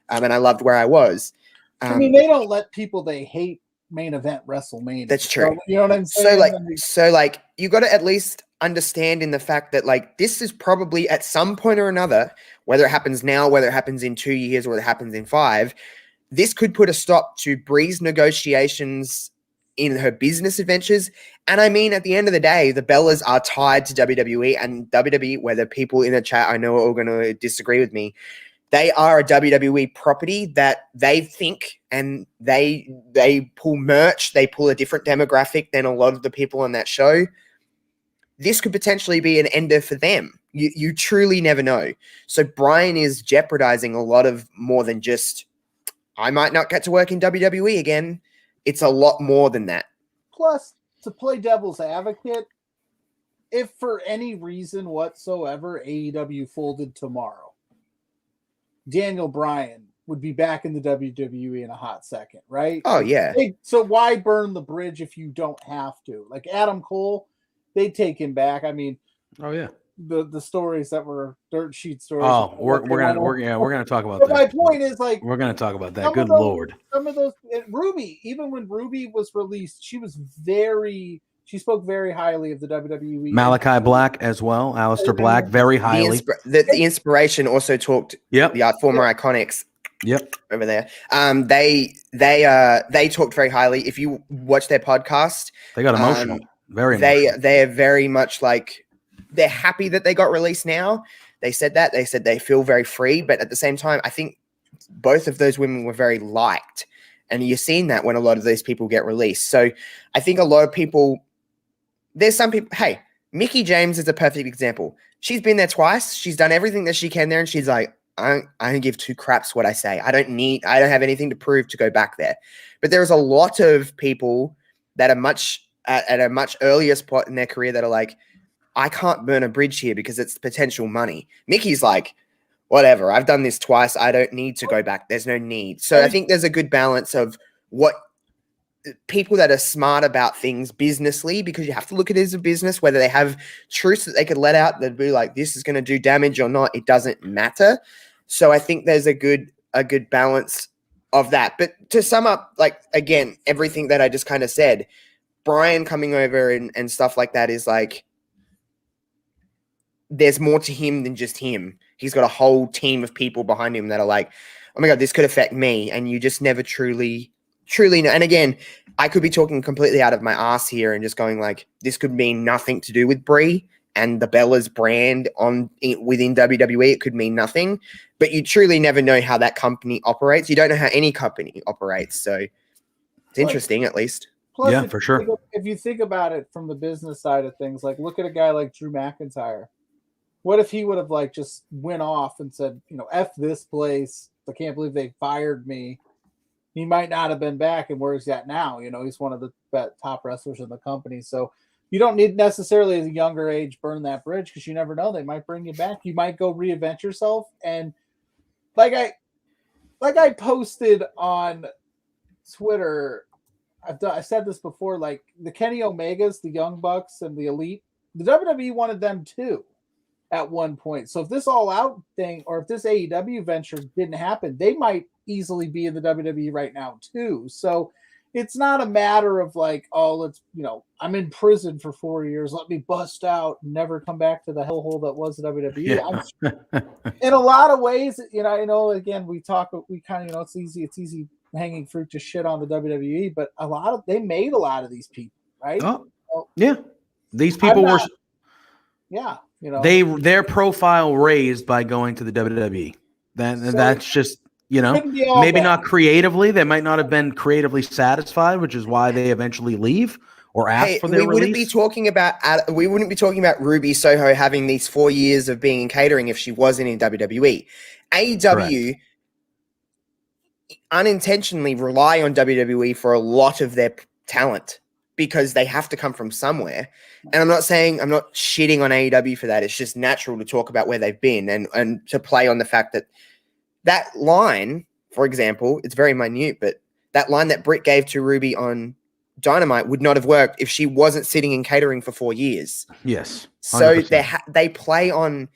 C: And I loved where I was.
D: I mean, they don't let people they hate main event WrestleMania.
C: That's true.
D: So, you know what I'm saying?
C: So you got to at least understand in the fact that like this is probably at some point or another, whether it happens now, whether it happens in 2 years, or whether it happens in 5, this could put a stop to Brie's negotiations in her business adventures. And I mean, at the end of the day, the Bellas are tied to WWE, and WWE, whether people in the chat I know are all going to disagree with me, they are a WWE property that they think, and they pull merch. They pull a different demographic than a lot of the people on that show. This could potentially be an ender for them. You truly never know. So Brian is jeopardizing a lot of more than just, I might not get to work in WWE again. It's a lot more than that.
D: Plus, to play devil's advocate, if for any reason whatsoever AEW folded tomorrow, Daniel Bryan would be back in the WWE in a hot second, right?
C: Oh, yeah.
D: So why burn the bridge if you don't have to? Like Adam Cole, they'd take him back. I mean,
B: oh yeah,
D: the stories that were dirt sheet stories.
B: Oh, we're gonna talk about that.
D: My point is, like,
B: we're gonna talk about that. Good Lord.
D: Some of those, Ruby, even when Ruby was released, she spoke very highly of the WWE.
B: Malachi Black as well. Aleister Black, very highly.
C: The Inspiration also talked.
B: Yep.
C: The former Iconics.
B: Yep.
C: Over there. They talked very highly. If you watch their podcast,
B: They got emotional. Very emotional.
C: They're very much like they're happy that they got released now. They said that. They said they feel very free, but at the same time, I think both of those women were very liked. And you're seeing that when a lot of these people get released. So I think a lot of people, there's some people, hey, Mickie James is a perfect example. She's been there twice. She's done everything that she can there. And she's like, I don't give two craps what I say. I don't have anything to prove to go back there. But there's a lot of people that are at a much earlier spot in their career that are like, I can't burn a bridge here because it's potential money. Mickey's like, whatever, I've done this twice. I don't need to go back. There's no need. So I think there's a good balance of what people that are smart about things businessly, because you have to look at it as a business, whether they have truths that they could let out that'd be like, this is going to do damage or not. It doesn't matter. So I think there's a good balance of that. But to sum up, like, again, everything that I just kind of said, Brian coming over and stuff like that is like, there's more to him than just him. He's got a whole team of people behind him that are like, oh my God, this could affect me. And you just never truly know. And again, I could be talking completely out of my ass here and just going like, this could mean nothing to do with Brie and the Bellas brand within WWE. It could mean nothing, but you truly never know how that company operates. You don't know how any company operates. So it's interesting, at least.
D: Plus,
B: yeah, for sure.
D: If you think about it from the business side of things, like look at a guy like Drew McIntyre. What if he would have like just went off and said, F this place. I can't believe they fired me. He might not have been back, and where he's at now, he's one of the top wrestlers in the company. So you don't need necessarily at a younger age burn that bridge, because you never know. They might bring you back. You might go reinvent yourself. And like I posted on Twitter, I said this before, like the Kenny Omegas, the Young Bucks, and the Elite, the WWE wanted them too at one point. So if this All Out thing, or if this AEW venture didn't happen, they might easily be in the WWE right now too. So it's not a matter of like, oh, let's, I'm in prison for 4 years, let me bust out and never come back to the hellhole that was the WWE.
B: Yeah.
D: In a lot of ways, I know, again, we kind of, it's easy hanging fruit to shit on the WWE, but they made a lot of these people, right?
B: Oh, yeah. These people were,
D: yeah,
B: their profile raised by going to the WWE. That's just, maybe not creatively. They might not have been creatively satisfied, which is why they eventually leave or ask for their release. We wouldn't
C: be talking about Ruby Soho having these 4 years of being in catering if she wasn't in WWE. AEW unintentionally rely on WWE for a lot of their talent, because they have to come from somewhere. And I'm not shitting on AEW for that. It's just natural to talk about where they've been and to play on the fact that line, for example, it's very minute, but that line that Britt gave to Ruby on Dynamite would not have worked if she wasn't sitting in catering for 4 years.
B: Yes.
C: 100%. So they play on,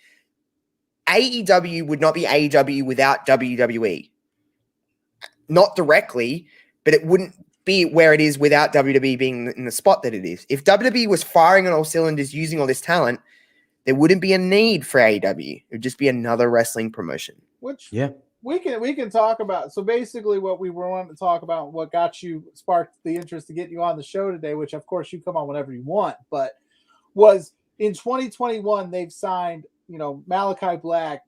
C: AEW would not be AEW without WWE. Not directly, but it wouldn't be where it is without WWE being in the spot that it is. If WWE was firing on all cylinders using all this talent, there wouldn't be a need for AEW. It would just be another wrestling promotion.
D: Which we can talk about. So basically what we were wanting to talk about, what sparked the interest to get you on the show today, which of course you come on whenever you want, but was in 2021, they've signed, Malachi Black,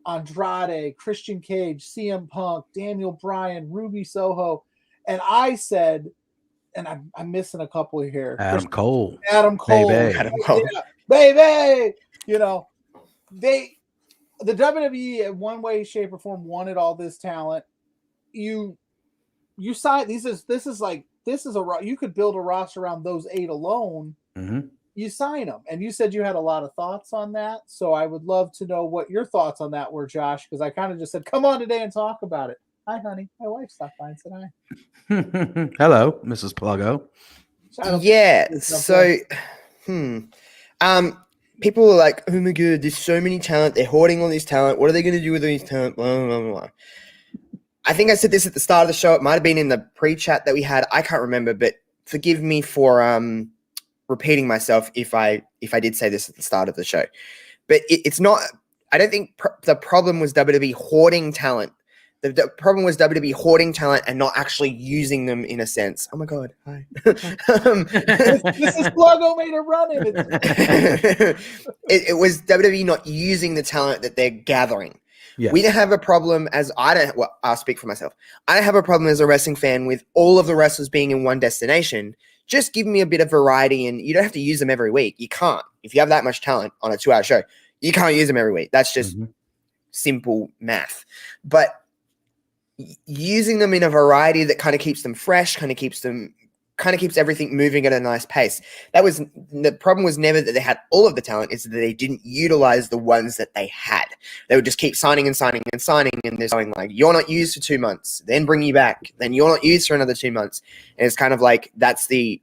D: Andrade, Christian Cage, CM Punk, Daniel Bryan, Ruby Soho. And I said, and I'm missing a couple here.
B: Adam Cole.
D: Baby. Yeah, baby. The WWE in one way, shape, or form wanted all this talent. You sign you could build a roster around those 8 alone.
B: Mm-hmm.
D: You sign them, and you said you had a lot of thoughts on that. So I would love to know what your thoughts on that were, Josh, because I kind of just said, "Come on today and talk about it." Hi, honey. My wife stopped by and said hi.
B: Hello, Mrs. Pluggo.
C: Yeah. So, people are like, "Oh my God, there's so many talent. They're hoarding all this talent. What are they going to do with all this talent?" Blah, blah, blah, blah. I think I said this at the start of the show. It might have been in the pre-chat that we had. I can't remember, but forgive me for repeating myself if I did say this at the start of the show. But it's not. I don't think the problem was WWE hoarding talent. The problem was WWE hoarding talent and not actually using them in a sense. Oh my God. Hi.
D: This is Pluggo made a run in it.
C: It was WWE not using the talent that they're gathering.
B: Yes.
C: We don't have a problem I'll speak for myself. I don't have a problem as a wrestling fan with all of the wrestlers being in one destination. Just give me a bit of variety, and you don't have to use them every week. You can't. If you have that much talent on a 2-hour show, you can't use them every week. That's just simple math. But using them in a variety that kind of keeps them fresh, kind of keeps everything moving at a nice pace. The problem was never that they had all of the talent, it's that they didn't utilize the ones that they had. They would just keep signing and signing and signing, and they're going like, you're not used for 2 months, then bring you back, then you're not used for another 2 months. And it's kind of like that's the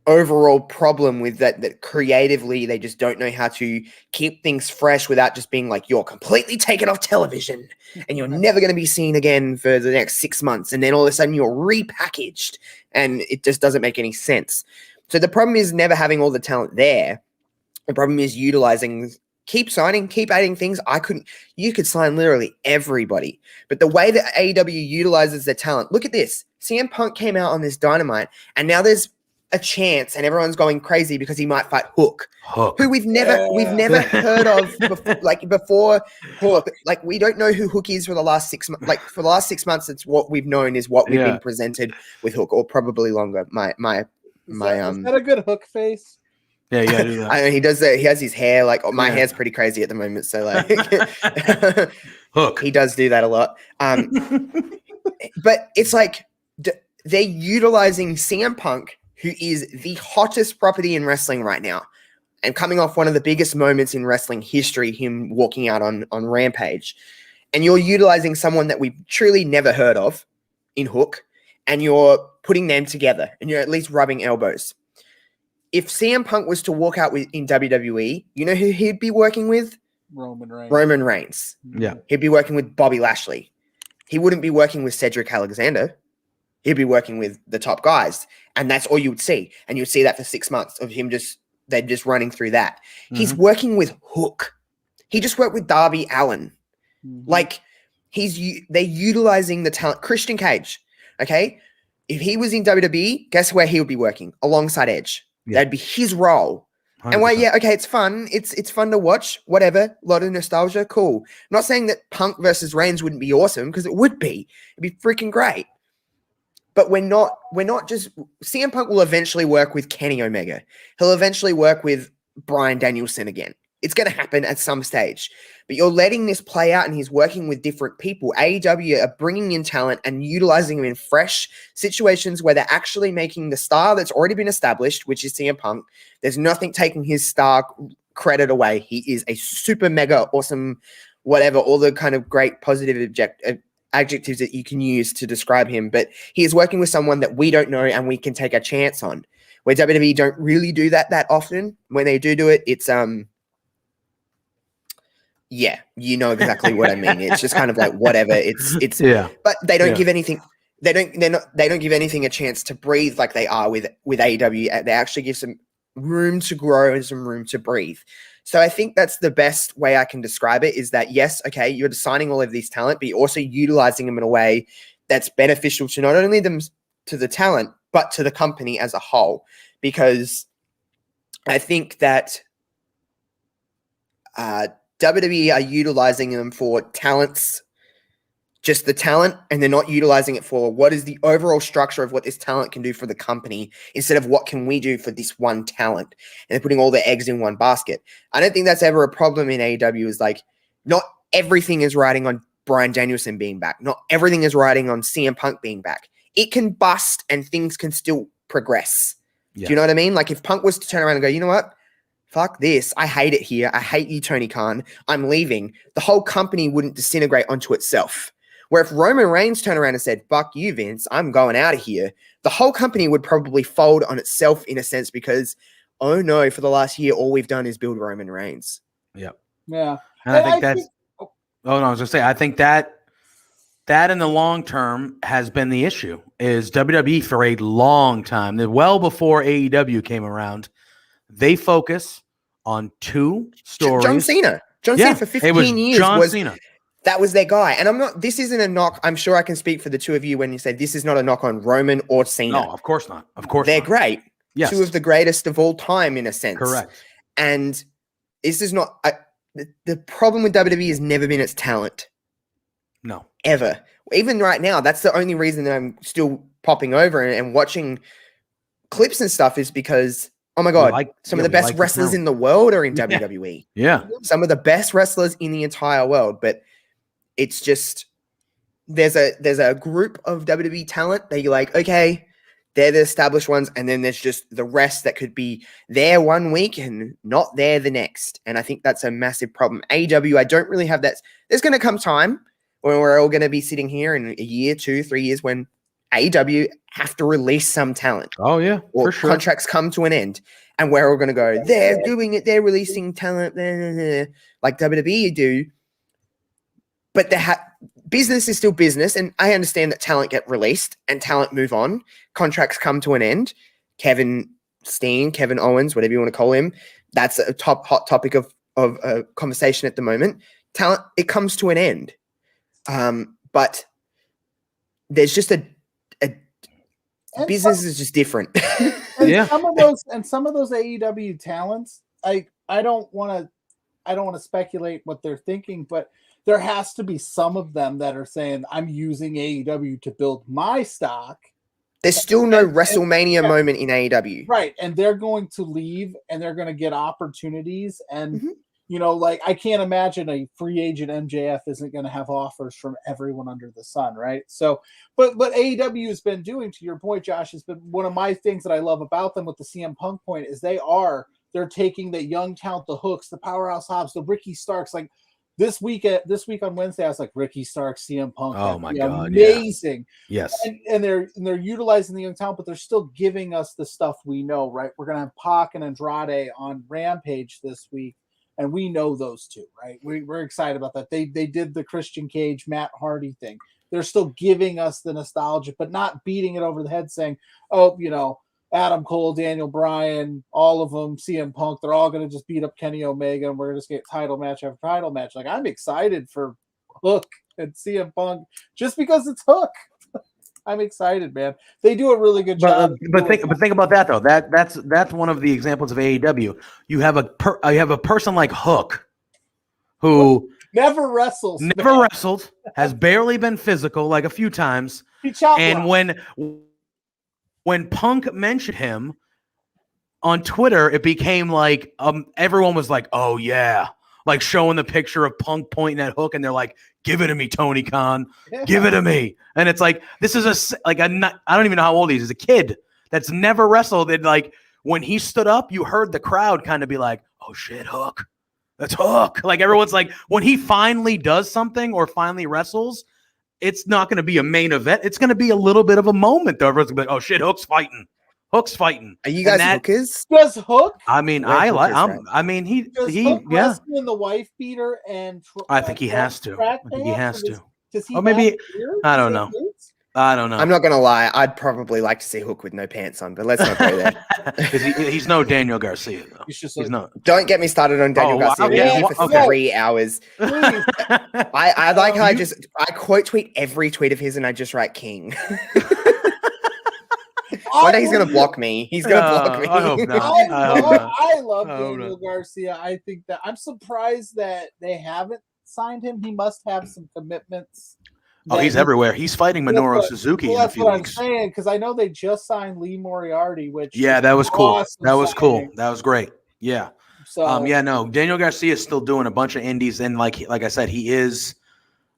C: overall problem with that creatively they just don't know how to keep things fresh without just being like, you're completely taken off television and you're never going to be seen again for the next 6 months, and then all of a sudden you're repackaged, and it just doesn't make any sense. So the problem is never having all the talent there. The problem is utilizing, keep signing, keep adding things. You could sign literally everybody, but the way that AEW utilizes their talent, look at this. CM Punk came out on this Dynamite, and now there's a chance, and everyone's going crazy because he might fight Hook. Who we've never heard of before Hook. Like, we don't know who Hook is for the last 6 months. Like, for the last 6 months, it's what we've known is what we've been presented with Hook, or probably longer. Is
D: that a good Hook face?
B: Yeah, you gotta do that.
C: I mean, he does that. He has his hair my hair's pretty crazy at the moment, so like
B: Hook.
C: He does do that a lot. But it's like they're utilizing CM Punk, who is the hottest property in wrestling right now, and coming off one of the biggest moments in wrestling history, him walking out on Rampage. And you're utilizing someone that we've truly never heard of in Hook, and you're putting them together, and you're at least rubbing elbows. If CM Punk was to walk out in WWE, you know who he'd be working with? Roman Reigns.
B: Yeah.
C: He'd be working with Bobby Lashley. He wouldn't be working with Cedric Alexander. He'd be working with the top guys, and that's all you would see. And you'd see that for 6 months of him they're just running through that. Mm-hmm. He's working with Hook. He just worked with Darby Allin. Mm-hmm. Like, they're utilizing the talent. Christian Cage, okay? If he was in WWE, guess where he would be working? Alongside Edge. Yeah. That'd be his role. 100%. And okay, it's fun. It's fun to watch. Whatever. A lot of nostalgia. Cool. I'm not saying that Punk versus Reigns wouldn't be awesome, because it would be. It'd be freaking great. But we're not just CM Punk will eventually work with Kenny Omega. He'll eventually work with Bryan Danielson again. It's going to happen at some stage. But you're letting this play out, and he's working with different people. AEW are bringing in talent and utilizing them in fresh situations where they're actually making the star that's already been established, which is CM Punk. There's nothing taking his star credit away. He is a super mega awesome, whatever, all the kind of great positive adjectives that you can use to describe him, but he is working with someone that we don't know and we can take a chance on. Where WWE don't really do that often. When they do it, it's you know exactly what I mean. It's just kind of like whatever. It's but they don't give anything. They don't give anything a chance to breathe like they are with AEW. They actually give some room to grow and some room to breathe. So I think that's the best way I can describe it, is that, yes, okay, you're signing all of these talent, but you're also utilizing them in a way that's beneficial to not only them, to the talent, but to the company as a whole. Because I think that WWE are utilizing them for talents, just the talent, and they're not utilizing it for what is the overall structure of what this talent can do for the company, instead of what can we do for this one talent. And they're putting all their eggs in one basket. I don't think that's ever a problem in AEW, is like, not everything is riding on Bryan Danielson being back. Not everything is riding on CM Punk being back. It can bust and things can still progress. Yeah. Do you know what I mean? Like, if Punk was to turn around and go, you know what? Fuck this. I hate it here. I hate you, Tony Khan. I'm leaving. The whole company wouldn't disintegrate onto itself. Where if Roman Reigns turned around and said, fuck you, Vince, I'm going out of here, the whole company would probably fold on itself in a sense, because, oh no, for the last year, all we've done is build Roman Reigns.
B: Yep.
D: Yeah.
B: And I think I was going to say, I think that in the long term has been the issue, is WWE for a long time, well before AEW came around, they focus on two stories.
C: John Cena for 15 years
B: John Cena.
C: That was their guy. And this isn't a knock. I'm sure I can speak for the two of you when you say this is not a knock on Roman or Cena.
B: No, of course not. Of course
C: they're
B: not.
C: great.
B: Yes.
C: Two of the greatest of all time in a sense.
B: Correct.
C: And this is not the problem with WWE has never been its talent.
B: No.
C: Ever. Even right now, that's the only reason that I'm still popping over and watching clips and stuff is because, oh my God, some of the best wrestlers in the world are in WWE.
B: Yeah.
C: Some of the best wrestlers in the entire world. But it's just, there's a group of WWE talent that you're like, okay, they're the established ones. And then there's just the rest that could be there one week and not there the next. And I think that's a massive problem. AEW, I don't really have that. There's going to come time when we're all going to be sitting here in a year, 2, 3 years when AEW have to release some talent.
B: Oh, yeah,
C: or
B: for sure.
C: Contracts come to an end. And we're all going to go, they're doing it. They're releasing talent like WWE do. But business is still business. And I understand that talent get released and talent move on. Contracts come to an end. Kevin Owens, whatever you want to call him. That's a hot topic of a conversation at the moment. Talent, it comes to an end. But there's just a business is just different.
B: Yeah.
D: Some of those AEW talents, I don't want to speculate what they're thinking, but there has to be some of them that are saying, I'm using AEW to build my stock.
C: There's still no WrestleMania moment in AEW.
D: Right. And they're going to leave and they're going to get opportunities. And, like I can't imagine a free agent MJF isn't going to have offers from everyone under the sun. Right. So, but AEW has been doing, to your point, Josh, has been one of my things that I love about them with the CM Punk point is they're taking the young talent, the Hooks, the Powerhouse Hobbs, the Ricky Starks, like, This week on Wednesday, I was like, Ricky Starks, CM Punk.
B: Oh my God.
D: Amazing.
B: Yeah. Yes.
D: And they're utilizing the young talent, but they're still giving us the stuff we know, right? We're going to have Pac and Andrade on Rampage this week. And we know those two, right? We're excited about that. They did the Christian Cage, Matt Hardy thing. They're still giving us the nostalgia, but not beating it over the head saying, Adam Cole, Daniel Bryan, all of them, CM Punk, they're all going to just beat up Kenny Omega and we're going to get title match after title match. Like, I'm excited for Hook and CM Punk just because it's Hook. I'm excited, man. They do a really good job.
B: But think about that though. That's one of the examples of AEW. You have a person like Hook who
D: never wrestled,
B: has barely been physical, like a few times. And when Punk mentioned him on Twitter, it became like everyone was like, "Oh yeah," like showing the picture of Punk pointing at Hook, and they're like, "Give it to me, Tony Khan, give it to me." And it's like this is I don't even know how old he is. He's a kid that's never wrestled. And like when he stood up, you heard the crowd kind of be like, "Oh shit, Hook, that's Hook." Like everyone's like, when he finally does something or finally wrestles, it's not going to be a main event. It's going to be a little bit of a moment. Though. Everyone's going to be like, "Oh shit, Hook's fighting. Hook's fighting."
C: Are you guys hookers?
D: Does Hook?
B: I mean,
C: Hook
D: wrestling in the wife beater and
B: I think he has to. I think he has to.
D: Does he?
B: Or maybe I don't know. I don't know.
C: I'm not going to lie. I'd probably like to see Hook with no pants on, but let's not go there.
B: He's no Daniel Garcia, though.
D: He's
B: not.
C: Don't get me started on Daniel Garcia. We're here for 3 hours. I like how I quote tweet every tweet of his and I just write King. One day he's going to block me. He's going to block me.
B: I hope not.
D: I love Daniel Garcia. I think that I'm surprised that they haven't signed him. He must have some commitments.
B: Oh, he's everywhere. He's fighting Minoru Suzuki in a few weeks.
D: That's what I'm saying, because I know they just signed Lee Moriarty, which
B: that was cool.
D: Awesome
B: that was
D: signing.
B: Cool. That was great. Yeah.
D: So
B: Daniel Garcia is still doing a bunch of indies, and like I said, he is.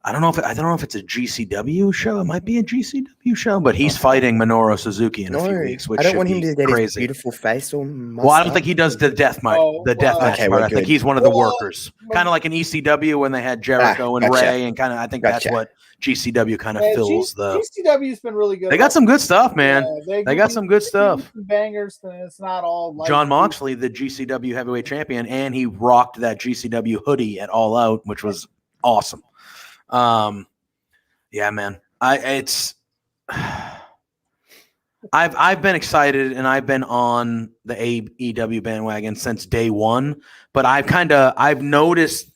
B: I don't know if it's a GCW show. It might be a GCW show, but he's fighting Minoru Suzuki in a few weeks. Which
C: I don't want him to get
B: crazy.
C: His beautiful face or
B: well, I don't think he does the death match. I think he's one of the workers, kind of like an ECW when they had Jericho and Ray, and kind of I think that's what GCW kind of fills the.
D: GCW's been really good.
B: They got some good stuff, man. They got some good stuff.
D: Bangers. It's not all.
B: John Moxley, the GCW heavyweight champion, and he rocked that GCW hoodie at All Out, which was awesome. Yeah, man. I've been excited and I've been on the AEW bandwagon since day one, but I've noticed,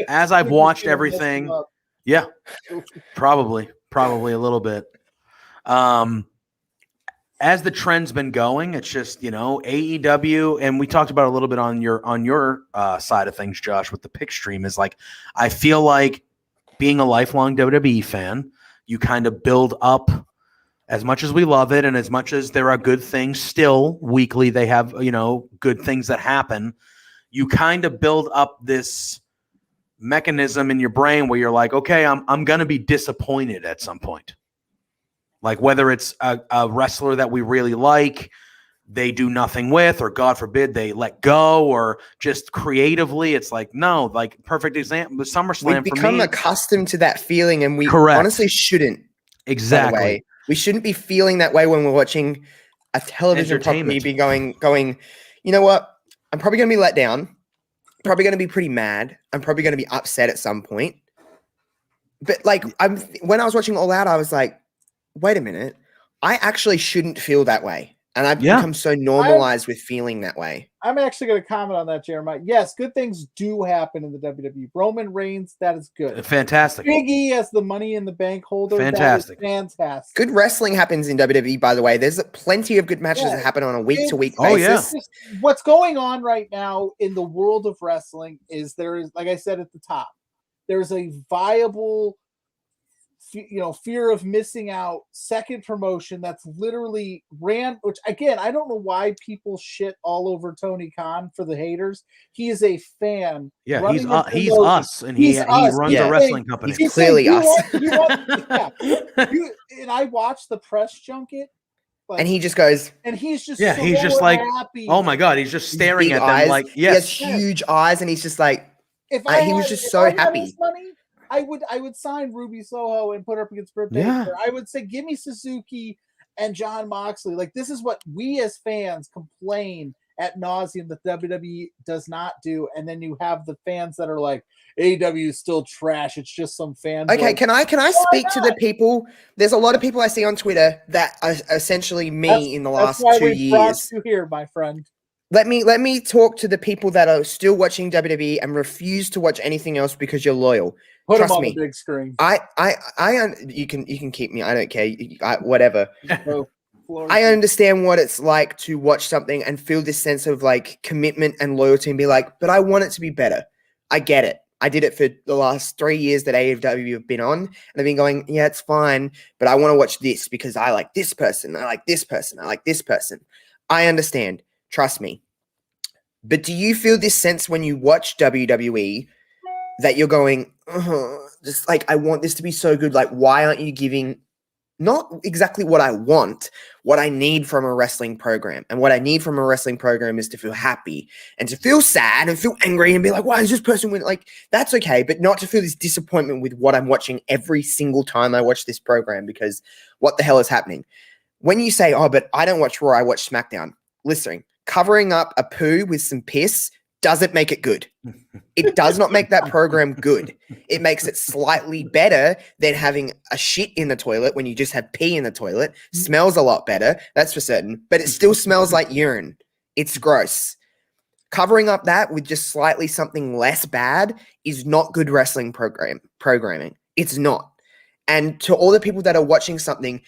B: as I've watched everything. Yeah, probably a little bit. As the trend's been going, it's just, AEW, and we talked about it a little bit on your side of things, Josh, with the pick stream, is like, I feel like being a lifelong WWE fan, you kind of build up, as much as we love it and as much as there are good things still weekly, they have, good things that happen. You kind of build up this mechanism in your brain where you're like, okay, I'm going to be disappointed at some point. Like whether it's a wrestler that we really like, they do nothing with, or God forbid they let go, or just creatively, it's like, no, like perfect example, the SummerSlam.
C: We've become accustomed to that feeling, and we honestly shouldn't.
B: Exactly.
C: We shouldn't be feeling that way when we're watching a television property. Be going, you know what? I'm probably going to be let down. Probably going to be pretty mad. I'm probably going to be upset at some point. But like, when I was watching All Out, I was like, wait a minute, I actually shouldn't feel that way. And I've become so normalized with feeling that way. I'm actually going to comment on that, Jeremiah. Yes, good things do happen in the WWE. Roman Reigns, that is good.
B: Fantastic.
C: Big E as the Money in the Bank holder, fantastic. That is fantastic. Good wrestling happens in WWE, by the way. There's plenty of good matches that happen on a week-to-week basis.
D: Yeah. What's going on right now in the world of wrestling is there is, like I said at the top, there's a viable fear of missing out second promotion that's literally ran, which again, I don't know why people shit all over Tony Khan for the haters. He is a fan.
B: Yeah, he's us, and he runs a wrestling company.
C: He's clearly us.
D: And I watched the press junket.
C: And he just goes,
D: and he's just
B: he's just like, happy. Oh my God, he's just staring at them like, yes.
C: He has huge eyes, and he's just like, he was just so happy.
D: I would sign Ruby Soho and put her up against Britt Baker. I would say, give me Suzuki and John Moxley. Like, this is what we as fans complain at nauseum that WWE does not do. And then you have the fans that are like, AEW is still trash. It's just some fan.
C: Okay, can I speak to the people? There's a lot of people I see on Twitter that are essentially me in the last 2 years.
D: Brought you here, my friend.
C: Let me talk to the people that are still watching WWE and refuse to watch anything else because you're loyal.
D: Put Trust them on me. The big screen.
C: You can keep me. I don't care. Whatever. I understand what it's like to watch something and feel this sense of like commitment and loyalty and be like, but I want it to be better. I get it. I did it for the last 3 years that AEW have been on, and I've been going, yeah, it's fine, but I want to watch this because I like this person. I like this person. I like this person. I understand. Trust me. But do you feel this sense when you watch WWE that you're going, just like, I want this to be so good. Like, why aren't you giving not exactly what I want, what I need from a wrestling program? And what I need from a wrestling program is to feel happy and to feel sad and feel angry and be like, why is this person winning? Like, that's okay, but not to feel this disappointment with what I'm watching every single time I watch this program, because what the hell is happening? When you say, oh, but I don't watch Raw, I watch SmackDown. Listen, covering up a poo with some piss doesn't make it good. It does not make that program good. It makes it slightly better than having a shit in the toilet when you just have pee in the toilet. Smells a lot better, that's for certain, but it still smells like urine. It's gross. Covering up that with just slightly something less bad is not good wrestling programming. It's not. And to all the people that are watching something,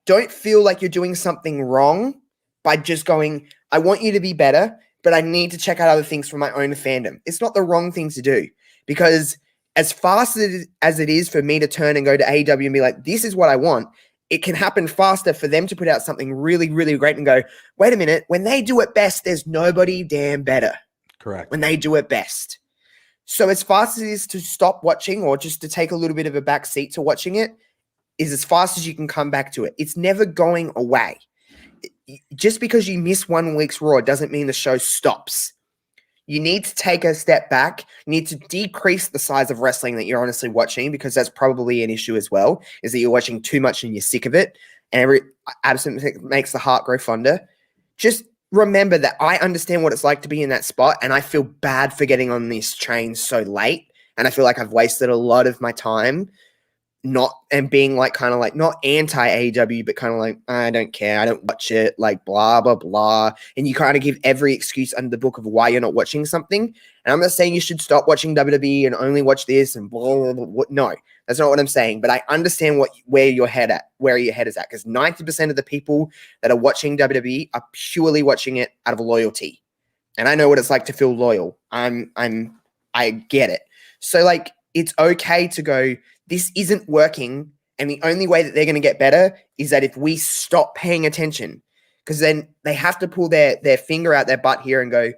C: don't feel like you're doing something wrong by just going, I want you to be better, but I need to check out other things for my own fandom. It's not the wrong thing to do, because as fast as it is for me to turn and go to AEW and be like, this is what I want, it can happen faster for them to put out something really, really great and go, wait a minute, when they do it best, there's nobody damn better.
B: Correct.
C: When they do it best. So as fast as it is to stop watching or just to take a little bit of a back seat to watching it, is as fast as you can come back to it. It's never going away. Just because you miss 1 week's Raw doesn't mean the show stops. You need to take a step back. You need to decrease the size of wrestling that you're honestly watching, because that's probably an issue as well, is that you're watching too much and you're sick of it, and every absence makes the heart grow fonder. Just remember that I understand what it's like to be in that spot, and I feel bad for getting on this train so late, and I feel like I've wasted a lot of my time not and being like kind of like not anti AEW, but kind of like I don't care, I don't watch it, like blah blah blah, and you kind of give every excuse under the book of why you're not watching something. And I'm not saying you should stop watching WWE and only watch this and blah blah blah. Blah. No, that's not what I'm saying. But I understand where your head is at, because 90% of the people that are watching WWE are purely watching it out of loyalty, and I know what it's like to feel loyal. I get it. So like it's okay to go, this isn't working, and the only way that they're going to get better is that if we stop paying attention, because then they have to pull their finger out their butt here and go,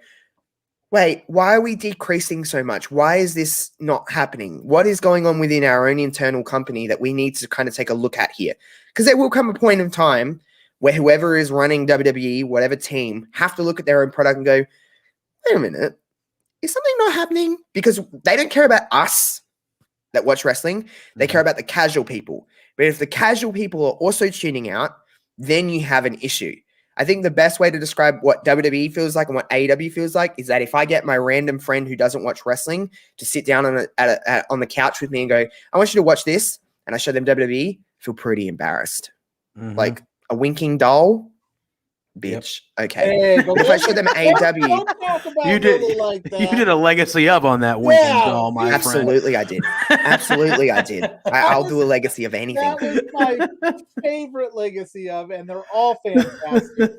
C: wait, why are we decreasing so much? Why is this not happening? What is going on within our own internal company that we need to kind of take a look at here? Because there will come a point in time where whoever is running WWE, whatever team, have to look at their own product and go, wait a minute, is something not happening? Because they don't care about us that watch wrestling. They care about the casual people. But if the casual people are also tuning out, then you have an issue. I think the best way to describe what WWE feels like and what AEW feels like is that if I get my random friend who doesn't watch wrestling to sit down on the couch with me and go, I want you to watch this, and I show them WWE, feel pretty embarrassed. Like a winking doll. Bitch.
B: Yep.
C: Okay.
D: Hey,
C: if I show them AEW,
B: you did a legacy of on that winking doll, my
C: absolutely
B: friend.
C: I did. Absolutely I did. I'll do a legacy of anything.
D: That was my favorite legacy of, and they're all fantastic.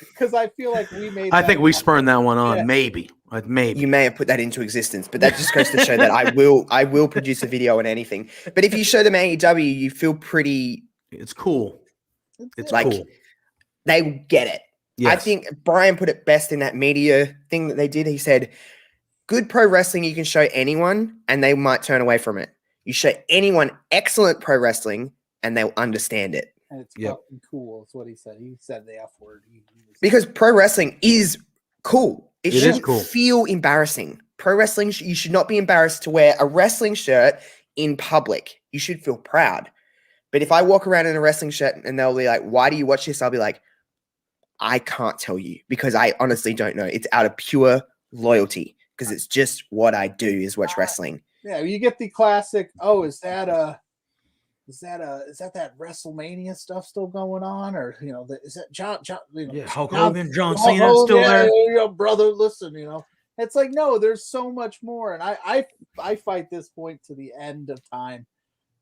D: Because I feel like we made.
B: I think we spurned that one on. Yeah. Maybe.
C: You may have put that into existence, but that just goes to show that I will produce a video on anything. But if you show them AEW, you feel pretty.
B: It's cool. It's
C: like
B: cool.
C: They get it. Yes. I think Brian put it best in that media thing that they did. He said, good pro wrestling you can show anyone and they might turn away from it. You show anyone excellent pro wrestling and they'll understand it.
D: And it's fucking cool. That's what he said. He said the F word.
C: Because pro wrestling is cool. It shouldn't
B: cool.
C: feel embarrassing. Pro wrestling, you should not be embarrassed to wear a wrestling shirt in public. You should feel proud. But if I walk around in a wrestling shirt and they'll be like, why do you watch this? I'll be like, I can't tell you because I honestly don't know. It's out of pure loyalty because it's just what I do is watch wrestling.
D: Yeah, you get the classic, oh, is that WrestleMania stuff still going on? Or, you know, is that John
B: Hulk Hogan, John Cena still there?
D: Yeah, brother, listen, you know. It's like, no, there's so much more. And I fight this point to the end of time.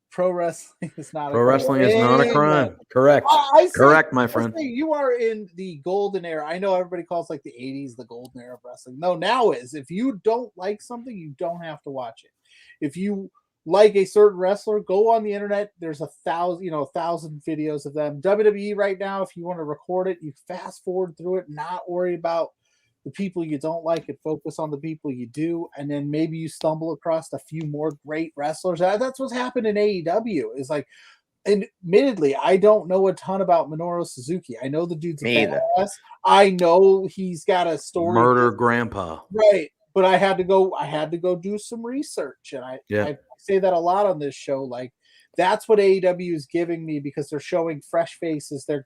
D: Pro wrestling is not
B: a crime. Correct. Correct, my friend.
D: You are in the golden era. I know everybody calls like the 80s the golden era of wrestling. No, now is. If you don't like something, you don't have to watch it. If you like a certain wrestler, go on the internet. There's 1,000 videos of them. WWE right now, if you want to record it, you fast forward through it, not worry about the people you don't like and focus on the people you do, and then maybe you stumble across a few more great wrestlers. That's what's happened in AEW. Is like, admittedly, I don't know a ton about Minoru Suzuki. I know the dude's a badass. I know he's got a story.
B: Murder grandpa.
D: Right. But I had to go do some research. And I say that a lot on this show. Like, that's what AEW is giving me because they're showing fresh faces. They're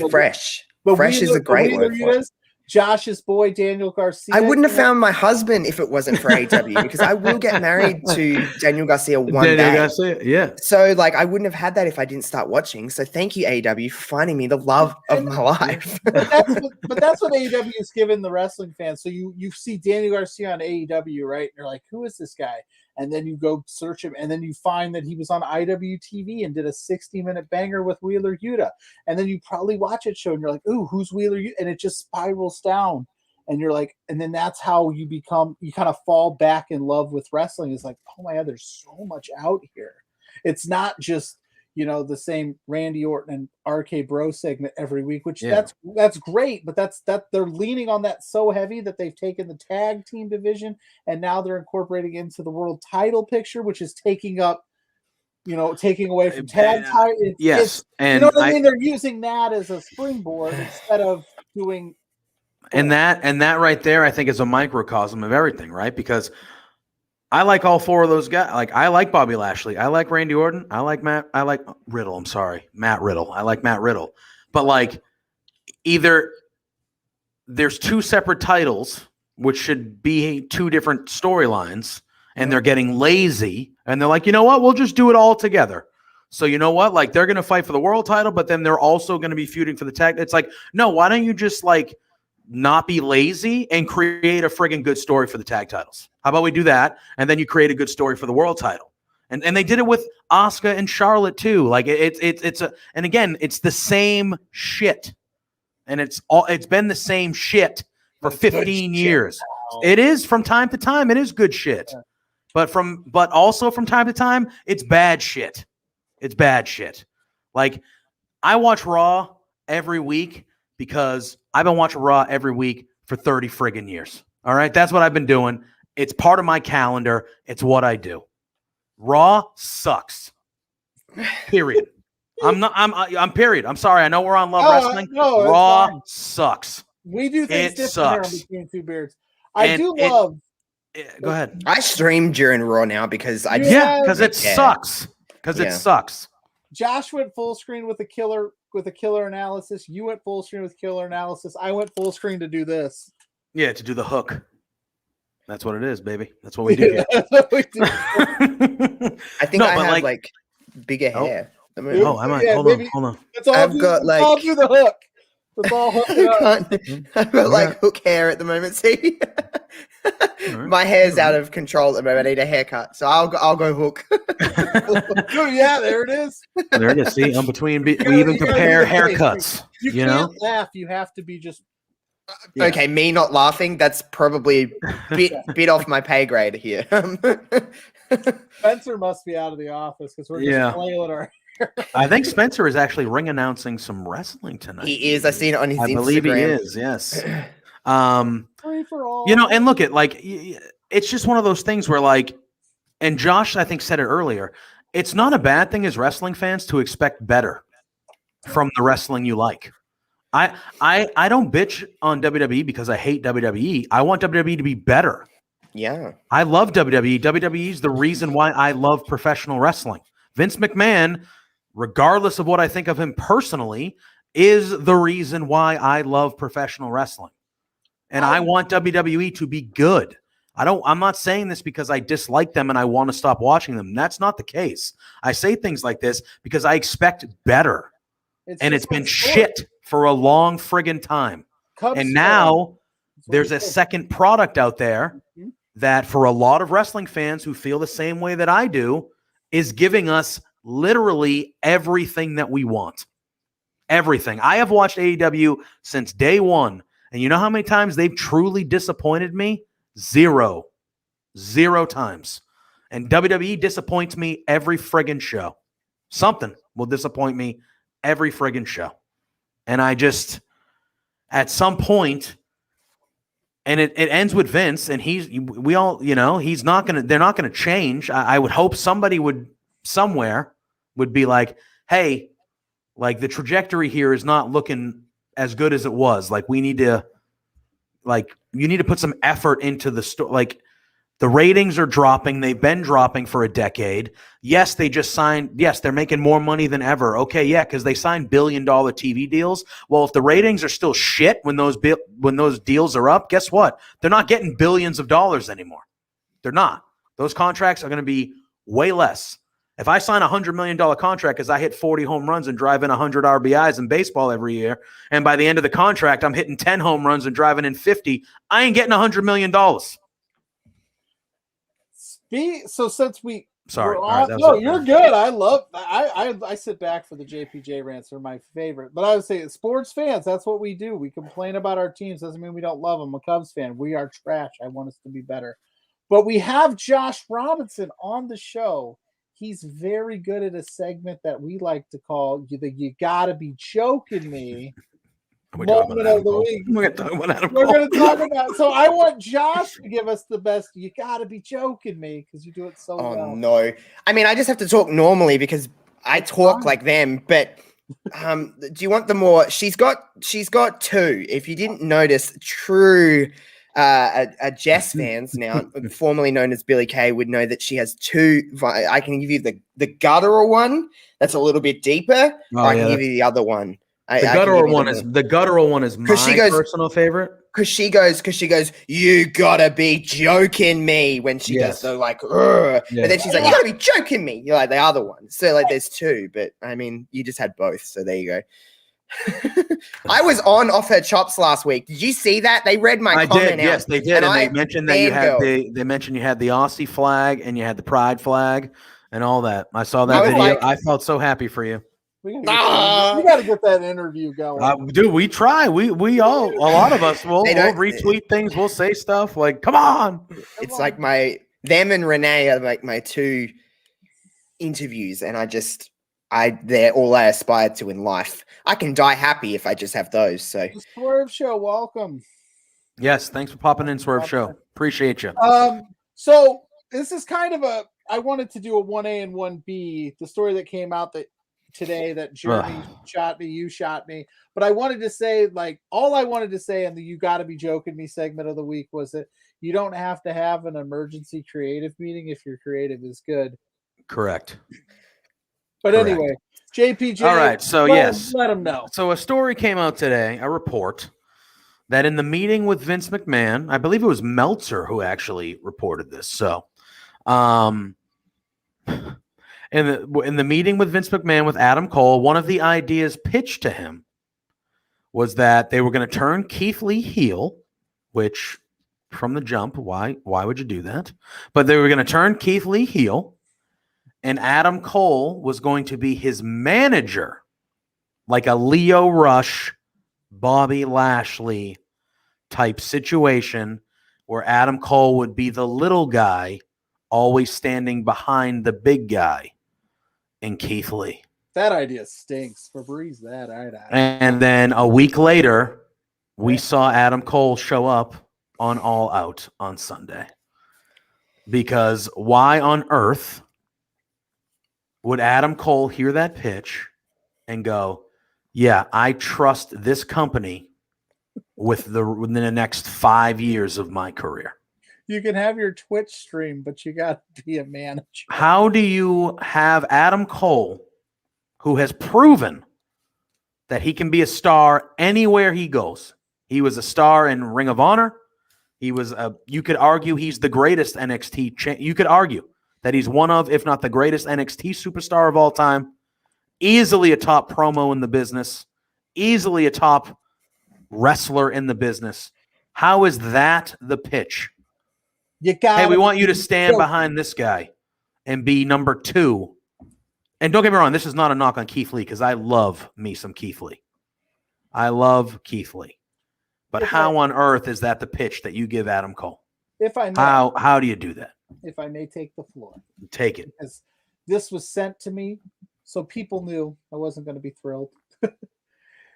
C: fresh. But fresh is a great word for it.
D: Josh's boy, Daniel Garcia.
C: I wouldn't have found my husband if it wasn't for AEW because I will get married to Daniel Garcia one day.
B: Garcia, yeah.
C: So, like, I wouldn't have had that if I didn't start watching. So, thank you, AEW, for finding me the love of my life.
D: But that's what AEW is giving the wrestling fans. So, you see Daniel Garcia on AEW, right? And you're like, who is this guy? And then you go search him, and then you find that he was on IWTV and did a 60-minute banger with Wheeler Yuta. And then you probably watch it show, and you're like, ooh, who's Wheeler Yuta? And it just spirals down. And you're like, and then that's how you kind of fall back in love with wrestling. It's like, oh my God, there's so much out here. It's not just, the same Randy Orton and RK Bro segment every week, which that's great, but that's they're leaning on that so heavy that they've taken the tag team division and now they're incorporating into the world title picture, which is taking away from tag title.
B: Yes. And
D: you know what I mean? They're using that as a springboard instead of doing.
B: And that right there, I think, is a microcosm of everything, right? Because I like all four of those guys. Like, I like Bobby Lashley. I like Randy Orton. I like Matt Riddle. I'm sorry. Matt Riddle. I like Matt Riddle. But, like, either there's two separate titles, which should be two different storylines, and they're getting lazy, and they're like, you know what? We'll just do it all together. So you know what? Like, they're going to fight for the world title, but then they're also going to be feuding for the tag. It's like, no, why don't you just like not be lazy and create a friggin' good story for the tag titles? How about we do that? And then you create a good story for the world title. And they did it with Asuka and Charlotte too. Like and again, it's the same shit. And it's been the same shit for 15 years. It is from time to time, it is good shit. But also from time to time, it's bad shit. It's bad shit. Like, I watch Raw every week because I've been watching Raw every week for 30 friggin' years. All right? That's what I've been doing. It's part of my calendar. It's what I do. Raw sucks. Period. I'm period. I'm sorry. I know we're on Love Wrestling.
D: No,
B: Raw sucks.
D: We do things different here between two beards. Go ahead.
C: I stream during Raw now because
B: because it sucks. Because it sucks.
D: Josh went full screen with a killer analysis. You went full screen with killer analysis. I went full screen to do this.
B: Yeah, to do the hook. That's what it is, baby. That's what we do.
C: I think I have like bigger hair.
B: Hold on.
C: I've got like
D: I'll do the hook. It's all hooked up.
C: I've got like hook hair at the moment. See, my hair's out of control at the moment. I need a haircut, so I'll go hook.
D: Oh yeah, there it is.
B: There it is. See, I'm between. We even compare haircuts.
D: You can't laugh. You have to be just.
C: Okay, me not laughing. That's probably bit off my pay grade here.
D: Spencer must be out of the office because we're just flailing our.
B: I think Spencer is actually ring announcing some wrestling tonight.
C: He is. I seen it on his Instagram.
B: I believe he is. Yes.
D: Free for all.
B: And look at like it's just one of those things where like, and Josh I think said it earlier. It's not a bad thing as wrestling fans to expect better from the wrestling you like. I don't bitch on WWE because I hate WWE. I want WWE to be better.
C: Yeah.
B: I love WWE. WWE is the reason why I love professional wrestling. Vince McMahon, regardless of what I think of him personally, is the reason why I love professional wrestling. And I want WWE to be good. I'm not saying this because I dislike them and I want to stop watching them. That's not the case. I say things like this because I expect better. It's been shit for a long friggin' time. And now there's a second product out there that for a lot of wrestling fans who feel the same way that I do is giving us literally everything that we want. Everything. I have watched AEW since day one. And you know how many times they've truly disappointed me? Zero times. And WWE disappoints me every friggin' show. Something will disappoint me every friggin' show. And I just, at some point, and it ends with Vince, and they're not gonna change. I would hope somebody somewhere would be like, hey, like the trajectory here is not looking as good as it was. Like you need to put some effort into the story. Like the ratings are dropping. They've been dropping for a decade. Yes, they just signed. Yes, they're making more money than ever. Okay, yeah, because they signed billion-dollar TV deals. Well, if the ratings are still shit when those deals are up, guess what? They're not getting billions of dollars anymore. They're not. Those contracts are going to be way less. If I sign a $100 million contract because I hit 40 home runs and drive in 100 RBIs in baseball every year, and by the end of the contract I'm hitting 10 home runs and driving in 50, I ain't getting $100 million.
D: So since we
B: sorry,
D: you're good. I sit back for the JPJ rants. They're my favorite. But I would say sports fans, that's what we do. We complain about our teams. Doesn't mean we don't love them. I'm a Cubs fan. We are trash. I want us to be better. But we have Josh Robinson on the show. He's very good at a segment that we like to call you gotta be joking me. Moment of the week. We're going to talk about. So I want Josh to give us the best. You got to be joking me because you do it so well.
C: Oh no! I mean, I just have to talk normally because I talk like them. But do you want the more? She's got two. If you didn't notice, true Jess fans now, formerly known as Billy Kay, would know that she has two. I can give you the guttural one. That's a little bit deeper. I can give you the other one.
B: The guttural one is my personal favorite.
C: because she goes, you gotta be joking me when she does the like, but then she's like, you gotta be joking me. You're like the other one. So like, there's two, but I mean, you just had both. So there you go. I was on off her chops last week. Did you see that? They read my comment out.
B: Yes, they did, and they mentioned that you had they mentioned you had the Aussie flag and you had the Pride flag and all that. I saw that video. Like, I felt so happy for you.
D: We gotta get that interview going.
B: Dude, we try. We all, a lot of us will retweet things. We'll say stuff like, "Come on!"
C: It's like them and Renee are like my two interviews, and they're all I aspire to in life. I can die happy if I just have those. So,
D: the Swerve Show, welcome.
B: Yes, thanks for popping in, Swerve Show. Appreciate you.
D: So this is kind of I wanted to do a 1A and 1B. The story that came out today that Jeremy shot me, you shot me. But I wanted to say, like, all I wanted to say in the "You Gotta Be Joking Me" segment of the week was that you don't have to have an emergency creative meeting if your creative is good.
B: Correct.
D: But anyway, JPJ.
B: All right. So
D: let them know.
B: So a story came out today, a report that in the meeting with Vince McMahon, I believe it was Meltzer who actually reported this. So, in the meeting with Vince McMahon with Adam Cole, one of the ideas pitched to him was that they were going to turn Keith Lee heel, which from the jump, why would you do that? But they were going to turn Keith Lee heel. And Adam Cole was going to be his manager, like a Leo Rush, Bobby Lashley type situation where Adam Cole would be the little guy, always standing behind the big guy in Keith Lee.
D: That idea stinks. Febreze that.
B: And then a week later, we saw Adam Cole show up on All Out on Sunday. Because why on earth would Adam Cole hear that pitch and go, yeah, I trust this company within the next 5 years of my career?
D: You can have your Twitch stream, but you got to be a manager.
B: How do you have Adam Cole, who has proven that he can be a star anywhere he goes? He was a star in Ring of Honor. You could argue he's the greatest NXT. You could argue that he's one of, if not the greatest NXT superstar of all time, easily a top promo in the business, easily a top wrestler in the business. How is that the pitch? Hey, we want you to stand behind this guy and be number 2. And don't get me wrong, this is not a knock on Keith Lee, because I love me some Keith Lee. I love Keith Lee. But how on earth is that the pitch that you give Adam Cole?
D: If I may,
B: how do you do that?
D: If I may take the floor.
B: Take it.
D: Because this was sent to me, so people knew I wasn't going to be thrilled.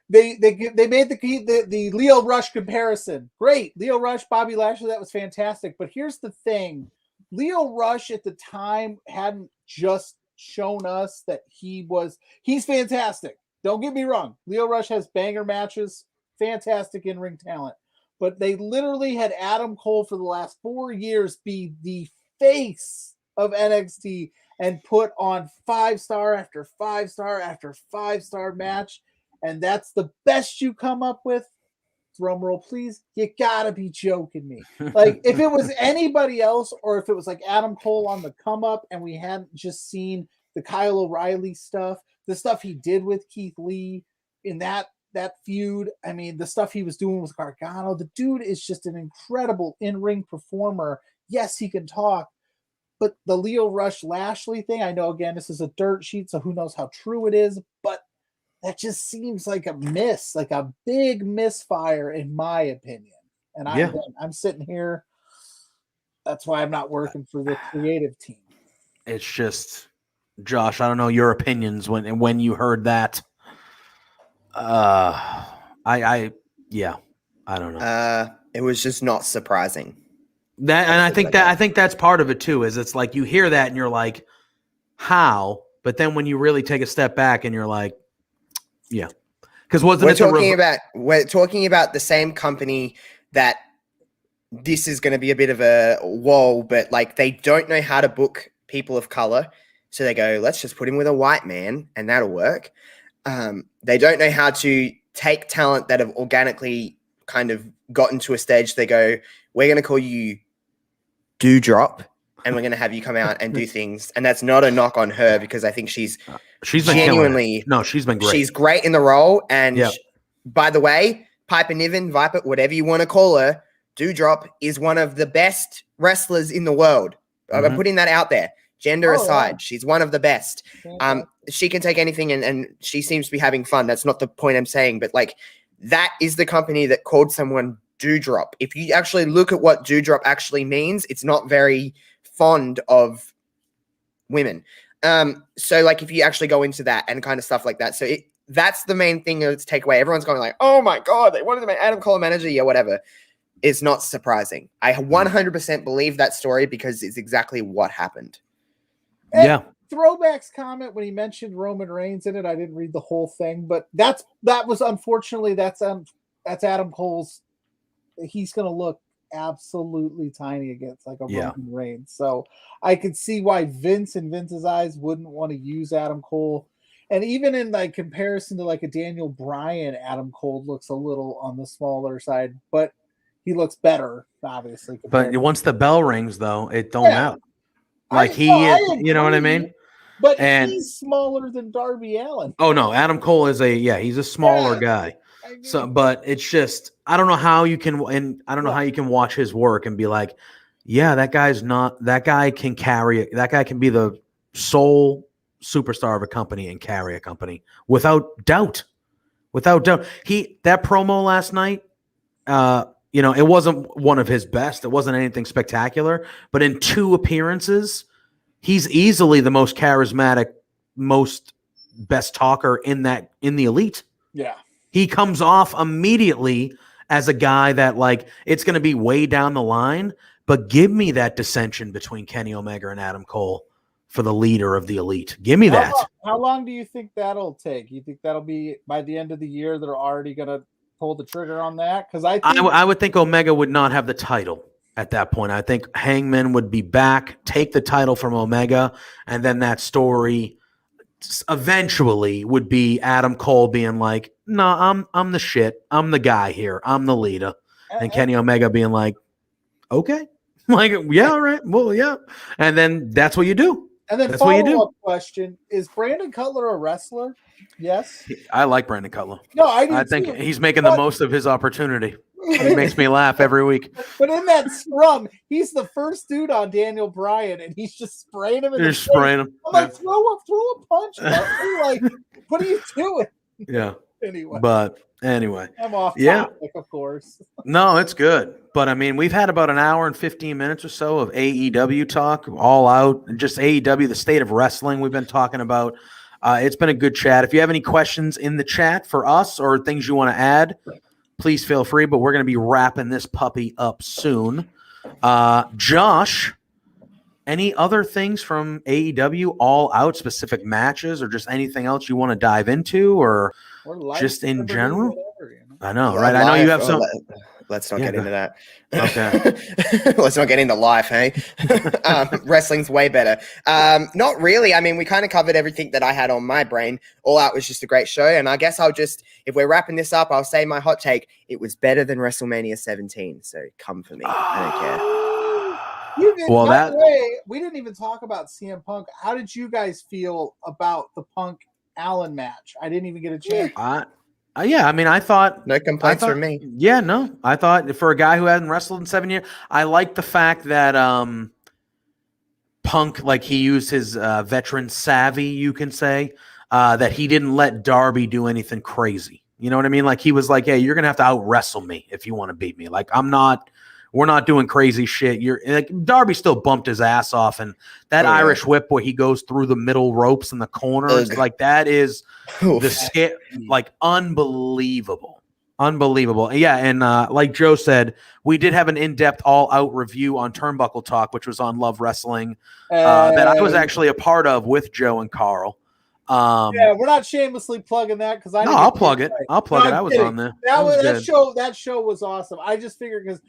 D: They made the Leo Rush comparison. Great. Leo Rush, Bobby Lashley, that was fantastic. But here's the thing. Leo Rush at the time hadn't just shown us that he's fantastic. Don't get me wrong. Leo Rush has banger matches, fantastic in-ring talent. But they literally had Adam Cole for the last 4 years be the face of NXT and put on 5-star after 5-star after 5-star match. And that's the best you come up with. Drum roll, please. You gotta be joking me. Like, if it was anybody else, or if it was like Adam Cole on the come up and we hadn't just seen the Kyle O'Reilly stuff, the stuff he did with Keith Lee in that feud, I mean, the stuff he was doing with Gargano, the dude is just an incredible in-ring performer. Yes, he can talk, but the Leo Rush Lashley thing, I know, again, this is a dirt sheet, so who knows how true it is, but that just seems like a miss, like a big misfire, in my opinion. And I'm sitting here. That's why I'm not working for the creative team.
B: It's just, Josh, I don't know your opinions when you heard that. I don't know.
C: It was just not surprising.
B: I think that's part of it too. Is it's like you hear that and you're like, how? But then when you really take a step back and you're like, yeah, because we're talking about the same company that this is going to be a bit of a whoa, but like they don't know how to book people of color, so they go, let's just put him with a white man and that'll work. They don't know how to take talent that have organically
C: kind of gotten to a stage they go, we're going to call you Dewdrop, and we're going to have you come out and do things. And that's not a knock on her, because I think she's
B: been
C: genuinely,
B: no, she's been great.
C: She's great in the role. And by the way, Piper Niven, Viper, whatever you want to call her, Dewdrop is one of the best wrestlers in the world. I'm putting that out there. Gender aside, she's one of the best. She can take anything, and she seems to be having fun. That's not the point I'm saying, but like, that is the company that called someone Dewdrop. If you actually look at what Dewdrop actually means, it's not very fond of women. So like, if you actually go into that and kind of stuff like that, so that's the main thing to take away. Everyone's going like, oh my God, they wanted to make Adam Cole a manager. Yeah, whatever. It's not surprising. I 100% believe that story, because it's exactly what happened.
D: And Throwback's comment when he mentioned Roman Reigns in it, I didn't read the whole thing, but that was unfortunately that's Adam Cole's. He's going to look absolutely tiny against like a Roman Reigns. So I could see why Vince, in Vince's eyes, wouldn't want to use Adam Cole. And even in like comparison to like a Daniel Bryan, Adam Cole looks a little on the smaller side, but he looks better, obviously.
B: But once the bell rings, though, it don't matter. Like you know what I mean?
D: But he's smaller than Darby Allin.
B: Oh no, Adam Cole is he's a smaller guy. So, but it's just, I don't know how you can, and I don't know how you can watch his work and be like, yeah, that guy can carry it. That guy can be the sole superstar of a company and carry a company without doubt. Without doubt. That promo last night, it wasn't one of his best. It wasn't anything spectacular, but in 2 appearances, he's easily the most charismatic, most best talker in the elite.
D: Yeah.
B: He comes off immediately as a guy that, like, it's going to be way down the line, but give me that dissension between Kenny Omega and Adam Cole for the leader of the elite. Give me that.
D: How long do you think that'll take? You think that'll be by the end of the year they're already going to pull the trigger on that? Because I
B: would think Omega would not have the title at that point. I think Hangman would be back, take the title from Omega, and then that story eventually would be Adam Cole being like, no, I'm the shit. I'm the guy here. I'm the leader. And Kenny Omega being like, okay. Like, yeah, all right. Well, yeah. And then that's what you do.
D: And then follow-up question, is Brandon Cutler a wrestler? Yes.
B: I like Brandon Cutler.
D: No,
B: I think he's making the most of his opportunity. He makes me laugh every week.
D: But in that scrum, he's the first dude on Daniel Bryan, and he's just spraying him.
B: Just spraying him.
D: I'm like, throw a punch. Like, what are you doing?
B: Yeah.
D: Anyway, I'm off topic, of course.
B: No, it's good. But I mean, we've had about an hour and 15 minutes or so of AEW talk, all out, and just AEW, the state of wrestling we've been talking about. It's been a good chat. If you have any questions in the chat for us or things you want to add, please feel free. But we're going to be wrapping this puppy up soon. Josh, any other things from AEW, all out, specific matches, or just anything else you want to dive into, or just in general?
D: Whatever,
B: I know, right? I know you have some.
C: Let's not get into that.
B: Okay.
C: Let's not get into life, hey? Wrestling's way better. Not really. I mean, we kind of covered everything that I had on my brain. All Out was just a great show. And I guess if we're wrapping this up, I'll say my hot take. It was better than WrestleMania 17. So come for me. I don't care.
D: By the way, we didn't even talk about CM Punk. How did you guys feel about the Punk Allen match? I didn't even get a chance.
B: I mean, I thought
C: no complaints from me.
B: Yeah, no, I thought for a guy who hadn't wrestled in 7 years, I like the fact that Punk, like, he used his veteran savvy, you can say, that he didn't let Darby do anything crazy. You know what I mean? Like, he was like, "Hey, you're gonna have to out wrestle me if you want to beat me. Like, we're not doing crazy shit." You're like, Darby still bumped his ass off, and that Irish whip where he goes through the middle ropes in the corners, like, that is like unbelievable. Yeah, and like Joe said, we did have an in-depth all-out review on Turnbuckle Talk, which was on Love Wrestling, that I was actually a part of with Joe and Carl.
D: We're not shamelessly plugging that because
B: I'll plug it. I was on there.
D: That show was awesome. I just figured because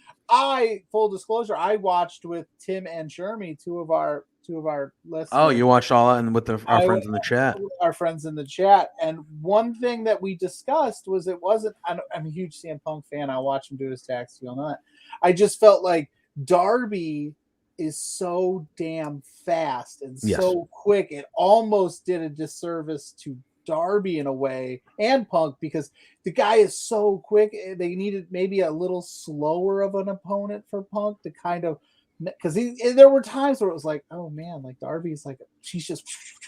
D: full disclosure, I watched with Tim and Jeremy, two of our 2 of our listeners.
B: Oh, you watched all that and with our friends in the chat.
D: Our friends in the chat. And one thing that we discussed was it wasn't. I'm a huge CM Punk fan. I watch him do his tax deal. Not. I just felt like Darby is so damn fast and so quick. It almost did a disservice to Darby in a way and Punk because the guy is so quick. They needed maybe a little slower of an opponent for Punk to kind of, because there were times where it was like, oh man, like Darby's like, she's just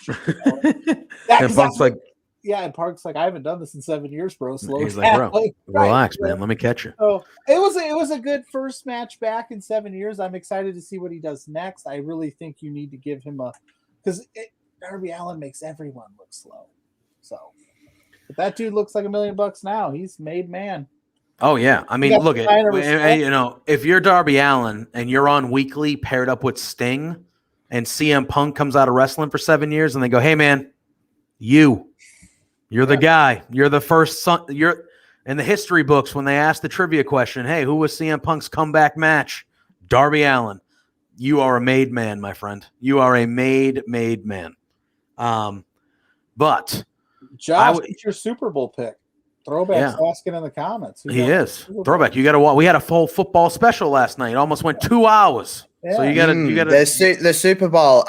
B: and Punk's like,
D: yeah, and Punk's like, I haven't done this in 7 years, bro. Slow
B: he's
D: down.
B: like, bro, relax, man. Let me catch you.
D: So it was a good first match back in 7 years. I'm excited to see what he does next. I really think you need to give him because Darby Allin makes everyone look slow. So if that dude looks like $1 million now, he's made man.
B: Oh yeah, I mean, look at if you're Darby Allin and you're on Weekly paired up with Sting, and CM Punk comes out of wrestling for 7 years, and they go, "Hey man, you're the guy. You're the first son. You're in the history books when they ask the trivia question. Hey, who was CM Punk's comeback match? Darby Allin. You are a made man, my friend. You are a made man. But
D: Josh, what's your Super Bowl pick? Throwback's asking in the comments.
B: He is. Throwback. You got to watch. We had a full football special last night. It almost went 2 hours. Yeah. So you got to
C: the Super Bowl.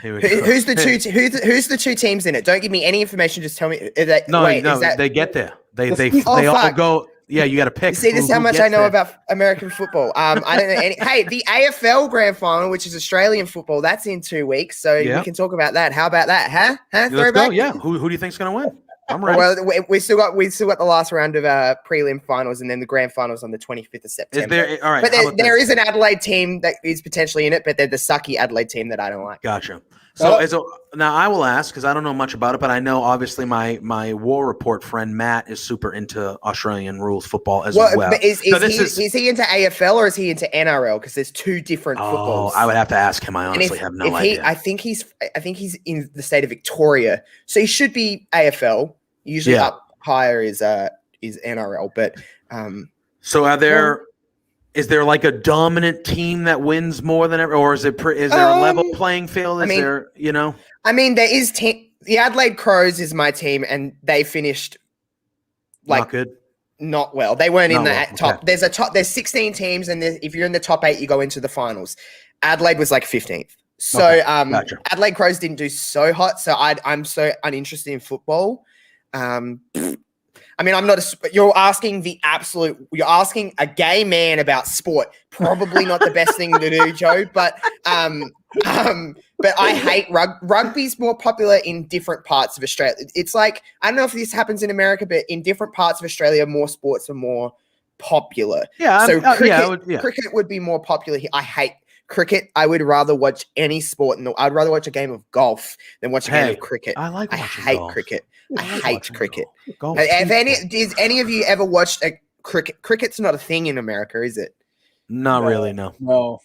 C: Who's the two teams in it? Don't give me any information. Just tell me.
B: They get there. They all go. Yeah, you got to pick.
C: See, this is how much I know about American football. I don't know any. Hey, the AFL Grand Final, which is Australian football, that's in 2 weeks, so we can talk about that. How about that? Huh?
B: Let's go. Yeah. Who do you think's going to win? I'm ready.
C: Well, we still got the last round of prelim finals, and then the grand finals on the 25th of September.
B: All right,
C: but there is an Adelaide team that is potentially in it, but they're the sucky Adelaide team that I don't like.
B: Gotcha. So now I will ask, because I don't know much about it, but I know obviously my War Report friend Matt is super into Australian rules football as well.
C: But is he into AFL or is he into NRL? Because there's 2 different footballs.
B: I would have to ask him. I honestly have no idea.
C: I think he's in the state of Victoria, so he should be AFL. Usually up higher is NRL, but
B: so are there? Is there like a dominant team that wins more than ever, or is there a level playing field? There
C: is the Adelaide Crows is my team, and they finished
B: not good,
C: not well. They weren't in the top. Okay. There's 16 teams, and if you're in the top 8, you go into the finals. Adelaide was like 15th, so gotcha. Adelaide Crows didn't do so hot. So I'm so uninterested in football. I'm not you're asking a gay man about sport. Probably not the best thing to do, Joe, but I hate rugby's more popular in different parts of Australia. It's like, I don't know if this happens in America, but in different parts of Australia, more sports are more popular.
B: Yeah.
C: So cricket would be more popular here. I hate cricket. I would rather watch any sport. I'd rather watch a game of golf than watch a game of cricket.
B: I
C: hate cricket. I hate cricket. Did any of you ever watched a cricket? Cricket's not a thing in America, is it?
B: Not really, no.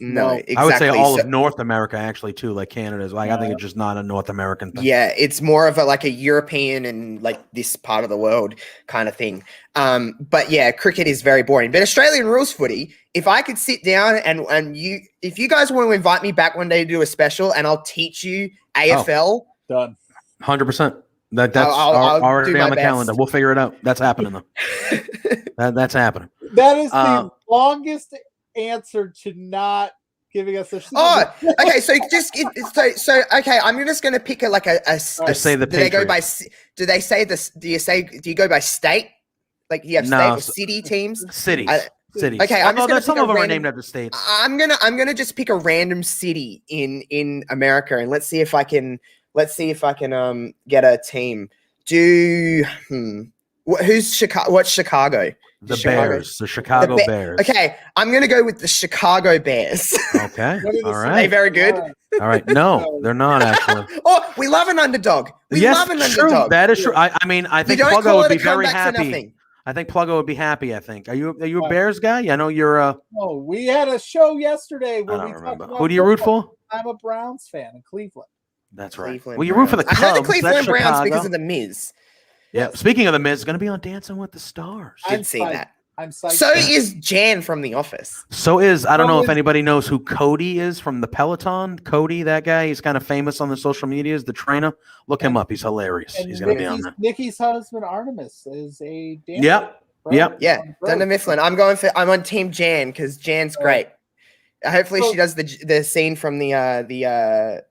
C: Exactly.
B: I would say all of North America actually too, like Canada is like. I think it's just not a North American thing.
C: Yeah, it's more of a European and like this part of the world kind of thing. But yeah, cricket is very boring. But Australian rules footy, if I could sit down and if you guys want to invite me back one day to do a special, and I'll teach you AFL,
D: done.
B: 100%. That's already on the calendar. We'll figure it out. That's happening though. That's happening.
D: That is the longest answer to not giving us a.
C: Okay. So okay. I'm just going to pick
B: say the.
C: Do they go by? Do they say this? Do you go by state? Like you have state or city teams?
B: Cities. Cities.
C: Okay,
B: some of them are named after states.
C: I'm gonna just pick a random city in America, and let's see if I can get a team. Who's Chicago? What's Chicago?
B: The Bears. The Chicago Bears.
C: Okay, I'm gonna go with the Chicago Bears.
B: Okay, all right.
C: Are they very good?
B: All right, no, they're not actually.
C: We love an underdog. Love an underdog.
B: That is true. I think Pluggo would be very happy. I think Pluggo would be happy. I think. Are you a Bears guy? I know you're a.
D: Oh, we had a show yesterday where we
B: talked about. Who do you root for?
D: I'm a Browns fan in Cleveland.
B: That's right. Well, you root for the Cubs.
C: I know the Cleveland Browns because of the Miz.
B: Yeah. Speaking of the Miz, going to be on Dancing with the Stars.
C: Didn't see that.
D: I'm psyched.
C: So is Jan from The Office.
B: I don't know if anybody knows who Cody is from the Peloton. Cody, that guy, he's kind of famous on the social medias, the trainer. Look him up. He's hilarious. He's going to be on there.
D: Nikki's husband, Artemis, is a dancer.
B: Yep.
C: Yeah. Dunder Mifflin. I'm on Team Jan because Jan's great. Hopefully she does the scene from the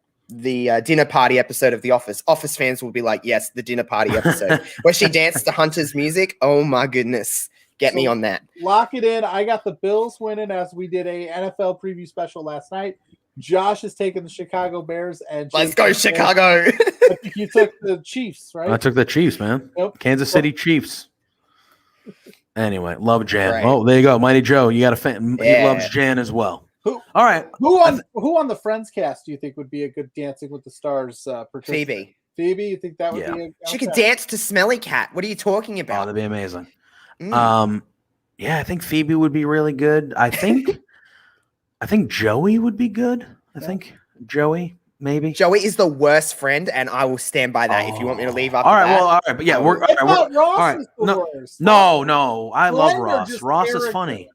C: dinner party episode of The Office. Office fans will be like, yes, the dinner party episode where she danced to Hunter's music. Oh my goodness. Get me on that.
D: Lock it in. I got the Bills winning as we did a NFL preview special last night. Josh has taken the Chicago Bears. And
C: let's go, Chicago.
D: I think you took the Chiefs, right?
B: I took the Chiefs, man.
D: Yep.
B: Kansas City Chiefs. Anyway, love Jan.
C: Right.
B: Oh, there you go. Mighty Joe. You got a fan. He loves Jan as well. All right.
D: Who on the Friends cast do you think would be a good Dancing with the Stars participant? Phoebe, you think that would be a
C: She could dance to Smelly Cat. What are you talking about?
B: Oh, that'd be amazing. I think Phoebe would be really good. I think Joey would be good. I think Joey, maybe.
C: Joey is the worst friend, and I will stand by that if you want me to leave after
B: but yeah, No, I love Ross. Ross is funny.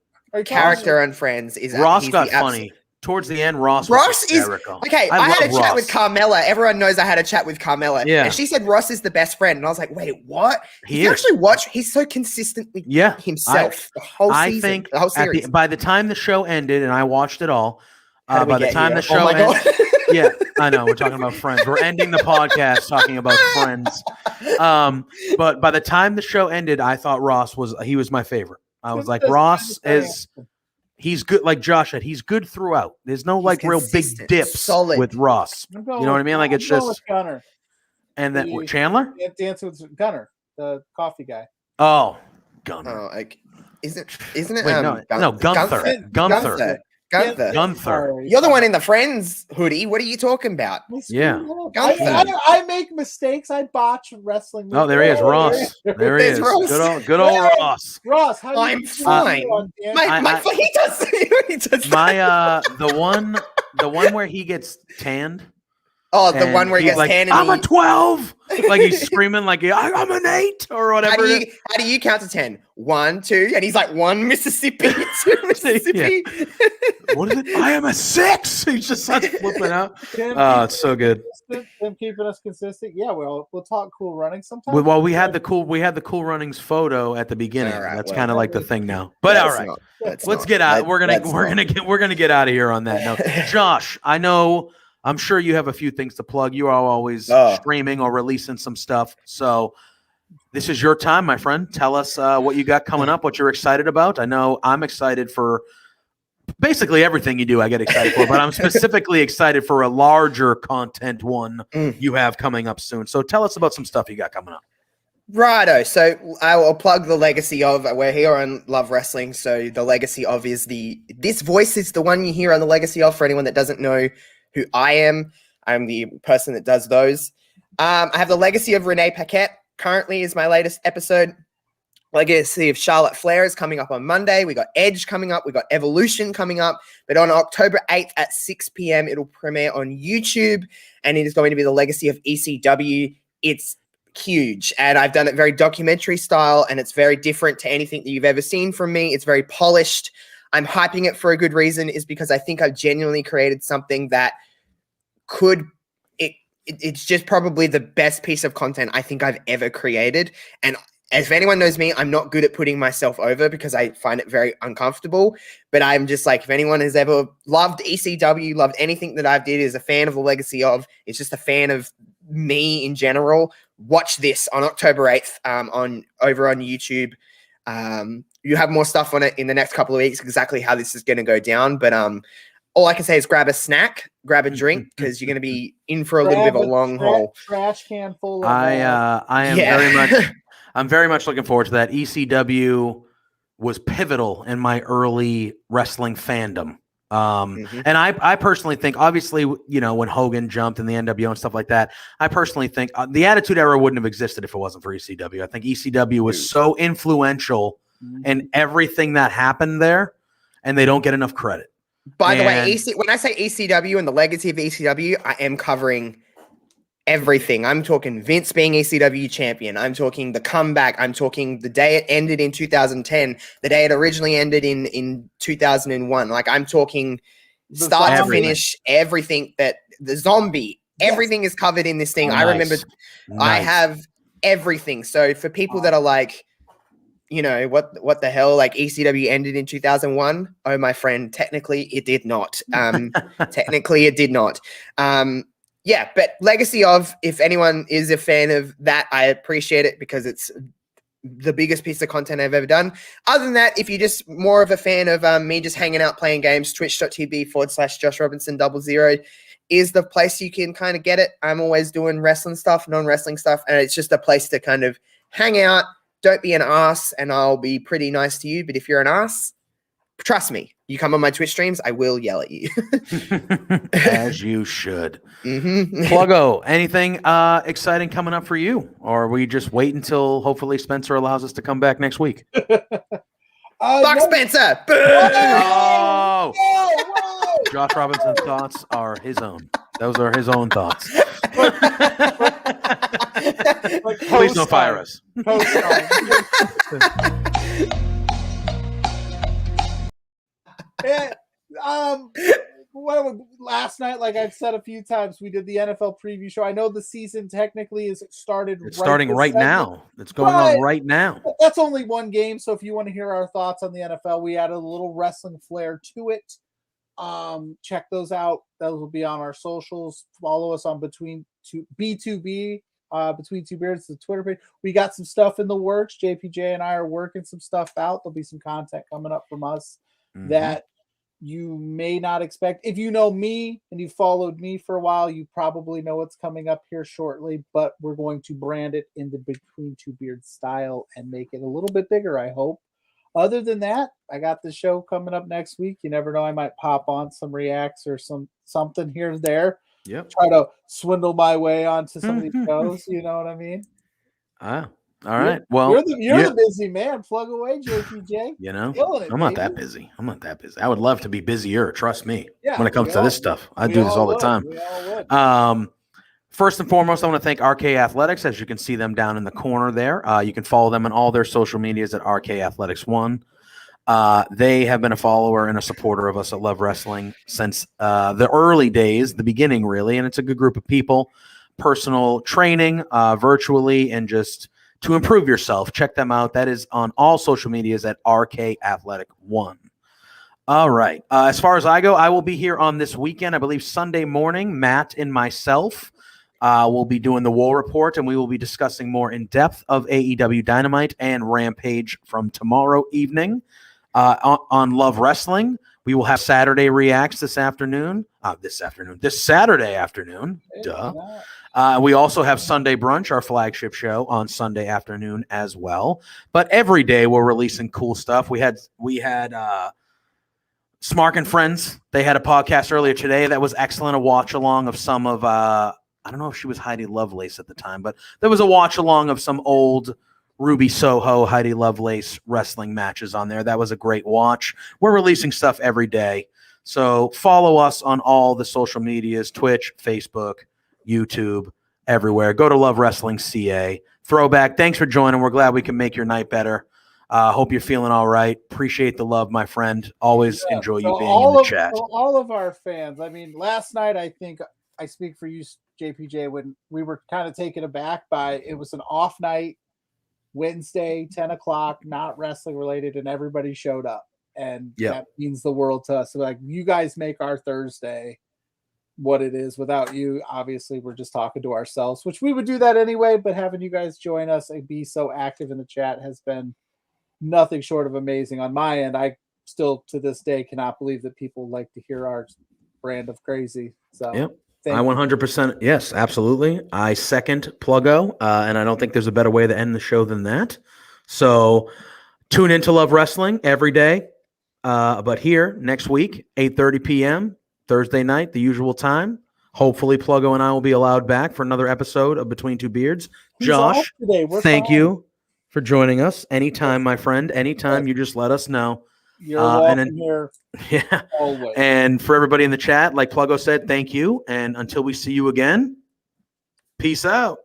C: Character on Friends is
B: Ross got funny. Towards the end, Ross is hysterical.
C: Okay. I had a chat with Carmela. Everyone knows I had a chat with Carmela. Yeah. And she said Ross is the best friend. And I was like, wait, what? He actually watch. He's so consistently himself the whole season. I think the whole series.
B: By the time the show ended, and I watched it all, by the time the show ended, yeah, I know we're talking about Friends. We're ending the podcast talking about Friends. But by the time the show ended, I thought Ross was my favorite. I was like, Ross is. He's good, like Josh said. He's good throughout. There's no real big dips with Ross. You know what I mean? Like it's just
D: Gunner.
B: And then Chandler
D: dancing with Gunner, the coffee guy.
B: Oh, Gunner.
C: Oh, like isn't it?
B: Wait, no, Gunther. Gunther.
C: You're the one in the Friends hoodie. What are you talking about?
B: Yeah.
D: I make mistakes. I botch wrestling.
B: Oh, there he is, Ross. There he is. Good old Ross.
D: Ross, how
C: I'm fine. He does
B: the one where he gets tanned.
C: Oh, the one where he gets
B: like,
C: tanned.
B: I'm a 12. Like he's screaming like I'm an 8 or whatever.
C: How do you count to 10? 1, 2, and he's like 1 Mississippi, 2 Mississippi.
B: What is it? I am a 6. He just starts flipping out. Oh, it's so good.
D: Them keeping us consistent. Yeah, we'll talk cool running sometime.
B: Well, we had the cool runnings photo at the beginning. Right, that's kind of like the thing now. But all right, let's get out. We're gonna get out of here on that note. Josh, I'm sure you have a few things to plug. You are always streaming or releasing some stuff. So this is your time, my friend. Tell us what you got coming up, what you're excited about. I know I'm excited for basically everything you do. I get excited for, but I'm specifically excited for a larger content one you have coming up soon. So tell us about some stuff you got coming up.
C: Righto. So I will plug the legacy of. We're here on Love Wrestling. So the legacy of is this voice is the one you hear on the legacy of. For anyone that doesn't know who I am, I'm the person that does those. I have the legacy of Renee Paquette. Currently is my latest episode. Legacy of Charlotte Flair is coming up on Monday. We got Edge coming up. We got Evolution coming up. But on October 8th at 6 p.m., it'll premiere on YouTube. And it is going to be the legacy of ECW. It's huge. And I've done it very documentary style. And it's very different to anything that you've ever seen from me. It's very polished. I'm hyping it for a good reason, is because I think I've genuinely created something that it's just probably the best piece of content I think I've ever created. And if anyone knows me, I'm not good at putting myself over because I find it very uncomfortable. But I'm just like, if anyone has ever loved ECW, loved anything that I've did, is a fan of the legacy of, it's just a fan of me in general, watch this on October 8th over on YouTube. You have more stuff on it in the next couple of weeks, exactly how this is going to go down. But all I can say is grab a snack, grab a drink, because you're going to be in for a little bit of a long haul.
D: Trash can full of
B: I'm very much looking forward to that. ECW was pivotal in my early wrestling fandom. And I personally think, obviously, when Hogan jumped in the NWO and stuff like that, I personally think the Attitude Era wouldn't have existed if it wasn't for ECW. I think ECW was so influential in everything that happened there, and they don't get enough credit.
C: By the way, when I say ECW and the legacy of ECW, I am covering everything. I'm talking Vince being ECW champion. I'm talking the comeback. I'm talking the day it ended in 2010, the day it originally ended in 2001. Like, I'm talking start to finish, everything that the zombie, everything is covered in this thing. I remember I have everything. So for people that are like, you know, what the hell, like ECW ended in 2001. Oh, my friend, technically it did not. Technically it did not. Yeah, but legacy of, if anyone is a fan of that, I appreciate it because it's the biggest piece of content I've ever done. Other than that, if you're just more of a fan of me just hanging out playing games, twitch.tv/Josh Robinson 00 is the place you can kind of get it. I'm always doing wrestling stuff, non-wrestling stuff, and it's just a place to kind of hang out. Don't be an ass, and I'll be pretty nice to you. But if you're an ass, trust me, you come on my Twitch streams, I will yell at you.
B: As you should. Pluggo, anything exciting coming up for you? Or we just wait until hopefully Spencer allows us to come back next week?
C: Fuck Spencer!
B: Oh! Josh Robinson's thoughts are his own. Those are his own thoughts. Please don't fire us.
D: Last night, like I've said a few times, we did the NFL preview show. I know the season technically is started.
B: It's starting right now. It's going on right now.
D: That's only one game, so if you want to hear our thoughts on the NFL, we added a little wrestling flair to it. Check those out. Those will be on our socials. Follow us on B2B. Between Two Beards, the Twitter page. We got some stuff in the works. JPJ and I are working some stuff out. There'll be some content coming up from us that you may not expect. If you know me and you followed me for a while, you probably know what's coming up here shortly, but we're going to brand it in the Between Two Beards style and make it a little bit bigger, I hope. Other than that, I got the show coming up next week. You never know, I might pop on some reacts or something here and there.
B: Yep.
D: Try to swindle my way onto some of these shows. You know what I mean?
B: All right. Well,
D: you're the busy man. Plug away, JPJ.
B: You know, I'm not that busy. I would love to be busier. Trust me.
D: Yeah,
B: when it comes to this stuff, I do this all the time. First and foremost, I want to thank RK Athletics. As you can see them down in the corner there. You can follow them on all their social medias at RK Athletics 1. They have been a follower and a supporter of us at Love Wrestling since the early days, the beginning, really. And it's a good group of people. Personal training, virtually, and just to improve yourself. Check them out. That is on all social medias at RK Athletic 1. All right. As far as I go, I will be here on this weekend. I believe Sunday morning, Matt and myself will be doing the War Report, and we will be discussing more in depth of AEW Dynamite and Rampage from tomorrow evening. On Love Wrestling, we will have Saturday Reacts this Saturday afternoon. Duh. We also have Sunday Brunch, our flagship show, on Sunday afternoon as well. But every day we're releasing cool stuff. We had Smark and Friends. They had a podcast earlier today that was excellent. A watch along of some of I don't know if she was Heidi Lovelace at the time, but there was a watch along of some old Ruby Soho, Heidi Lovelace wrestling matches on there. That was a great watch. We're releasing stuff every day. So follow us on all the social medias, Twitch, Facebook, YouTube, everywhere. Go to Love Wrestling CA. Throwback, thanks for joining. We're glad we can make your night better. Hope you're feeling all right. Appreciate the love, my friend. Always enjoy you being in the chat.
D: All of our fans. I mean, last night, I think I speak for you, JPJ, when we were kind of taken aback by it was an off night. Wednesday, 10 o'clock, not wrestling related, and everybody showed up. And that means the world to us. So, like, you guys make our Thursday what it is. Without you, obviously, we're just talking to ourselves, which we would do that anyway, but having you guys join us and be so active in the chat has been nothing short of amazing on my end. I still, to this day, cannot believe that people like to hear our brand of crazy. So,
B: I 100%. Yes, absolutely. I second Pluggo, and I don't think there's a better way to end the show than that. So tune into Love Wrestling every day. But here next week, 8:30 p.m., Thursday night, the usual time. Hopefully Pluggo and I will be allowed back for another episode of Between Two Beards. Josh, thank you for joining us. Anytime, my friend. Anytime, you just let us know.
D: You're welcome here.
B: Yeah.
D: Always.
B: And for everybody in the chat, like Pluggo said, thank you. And until we see you again, Peace out.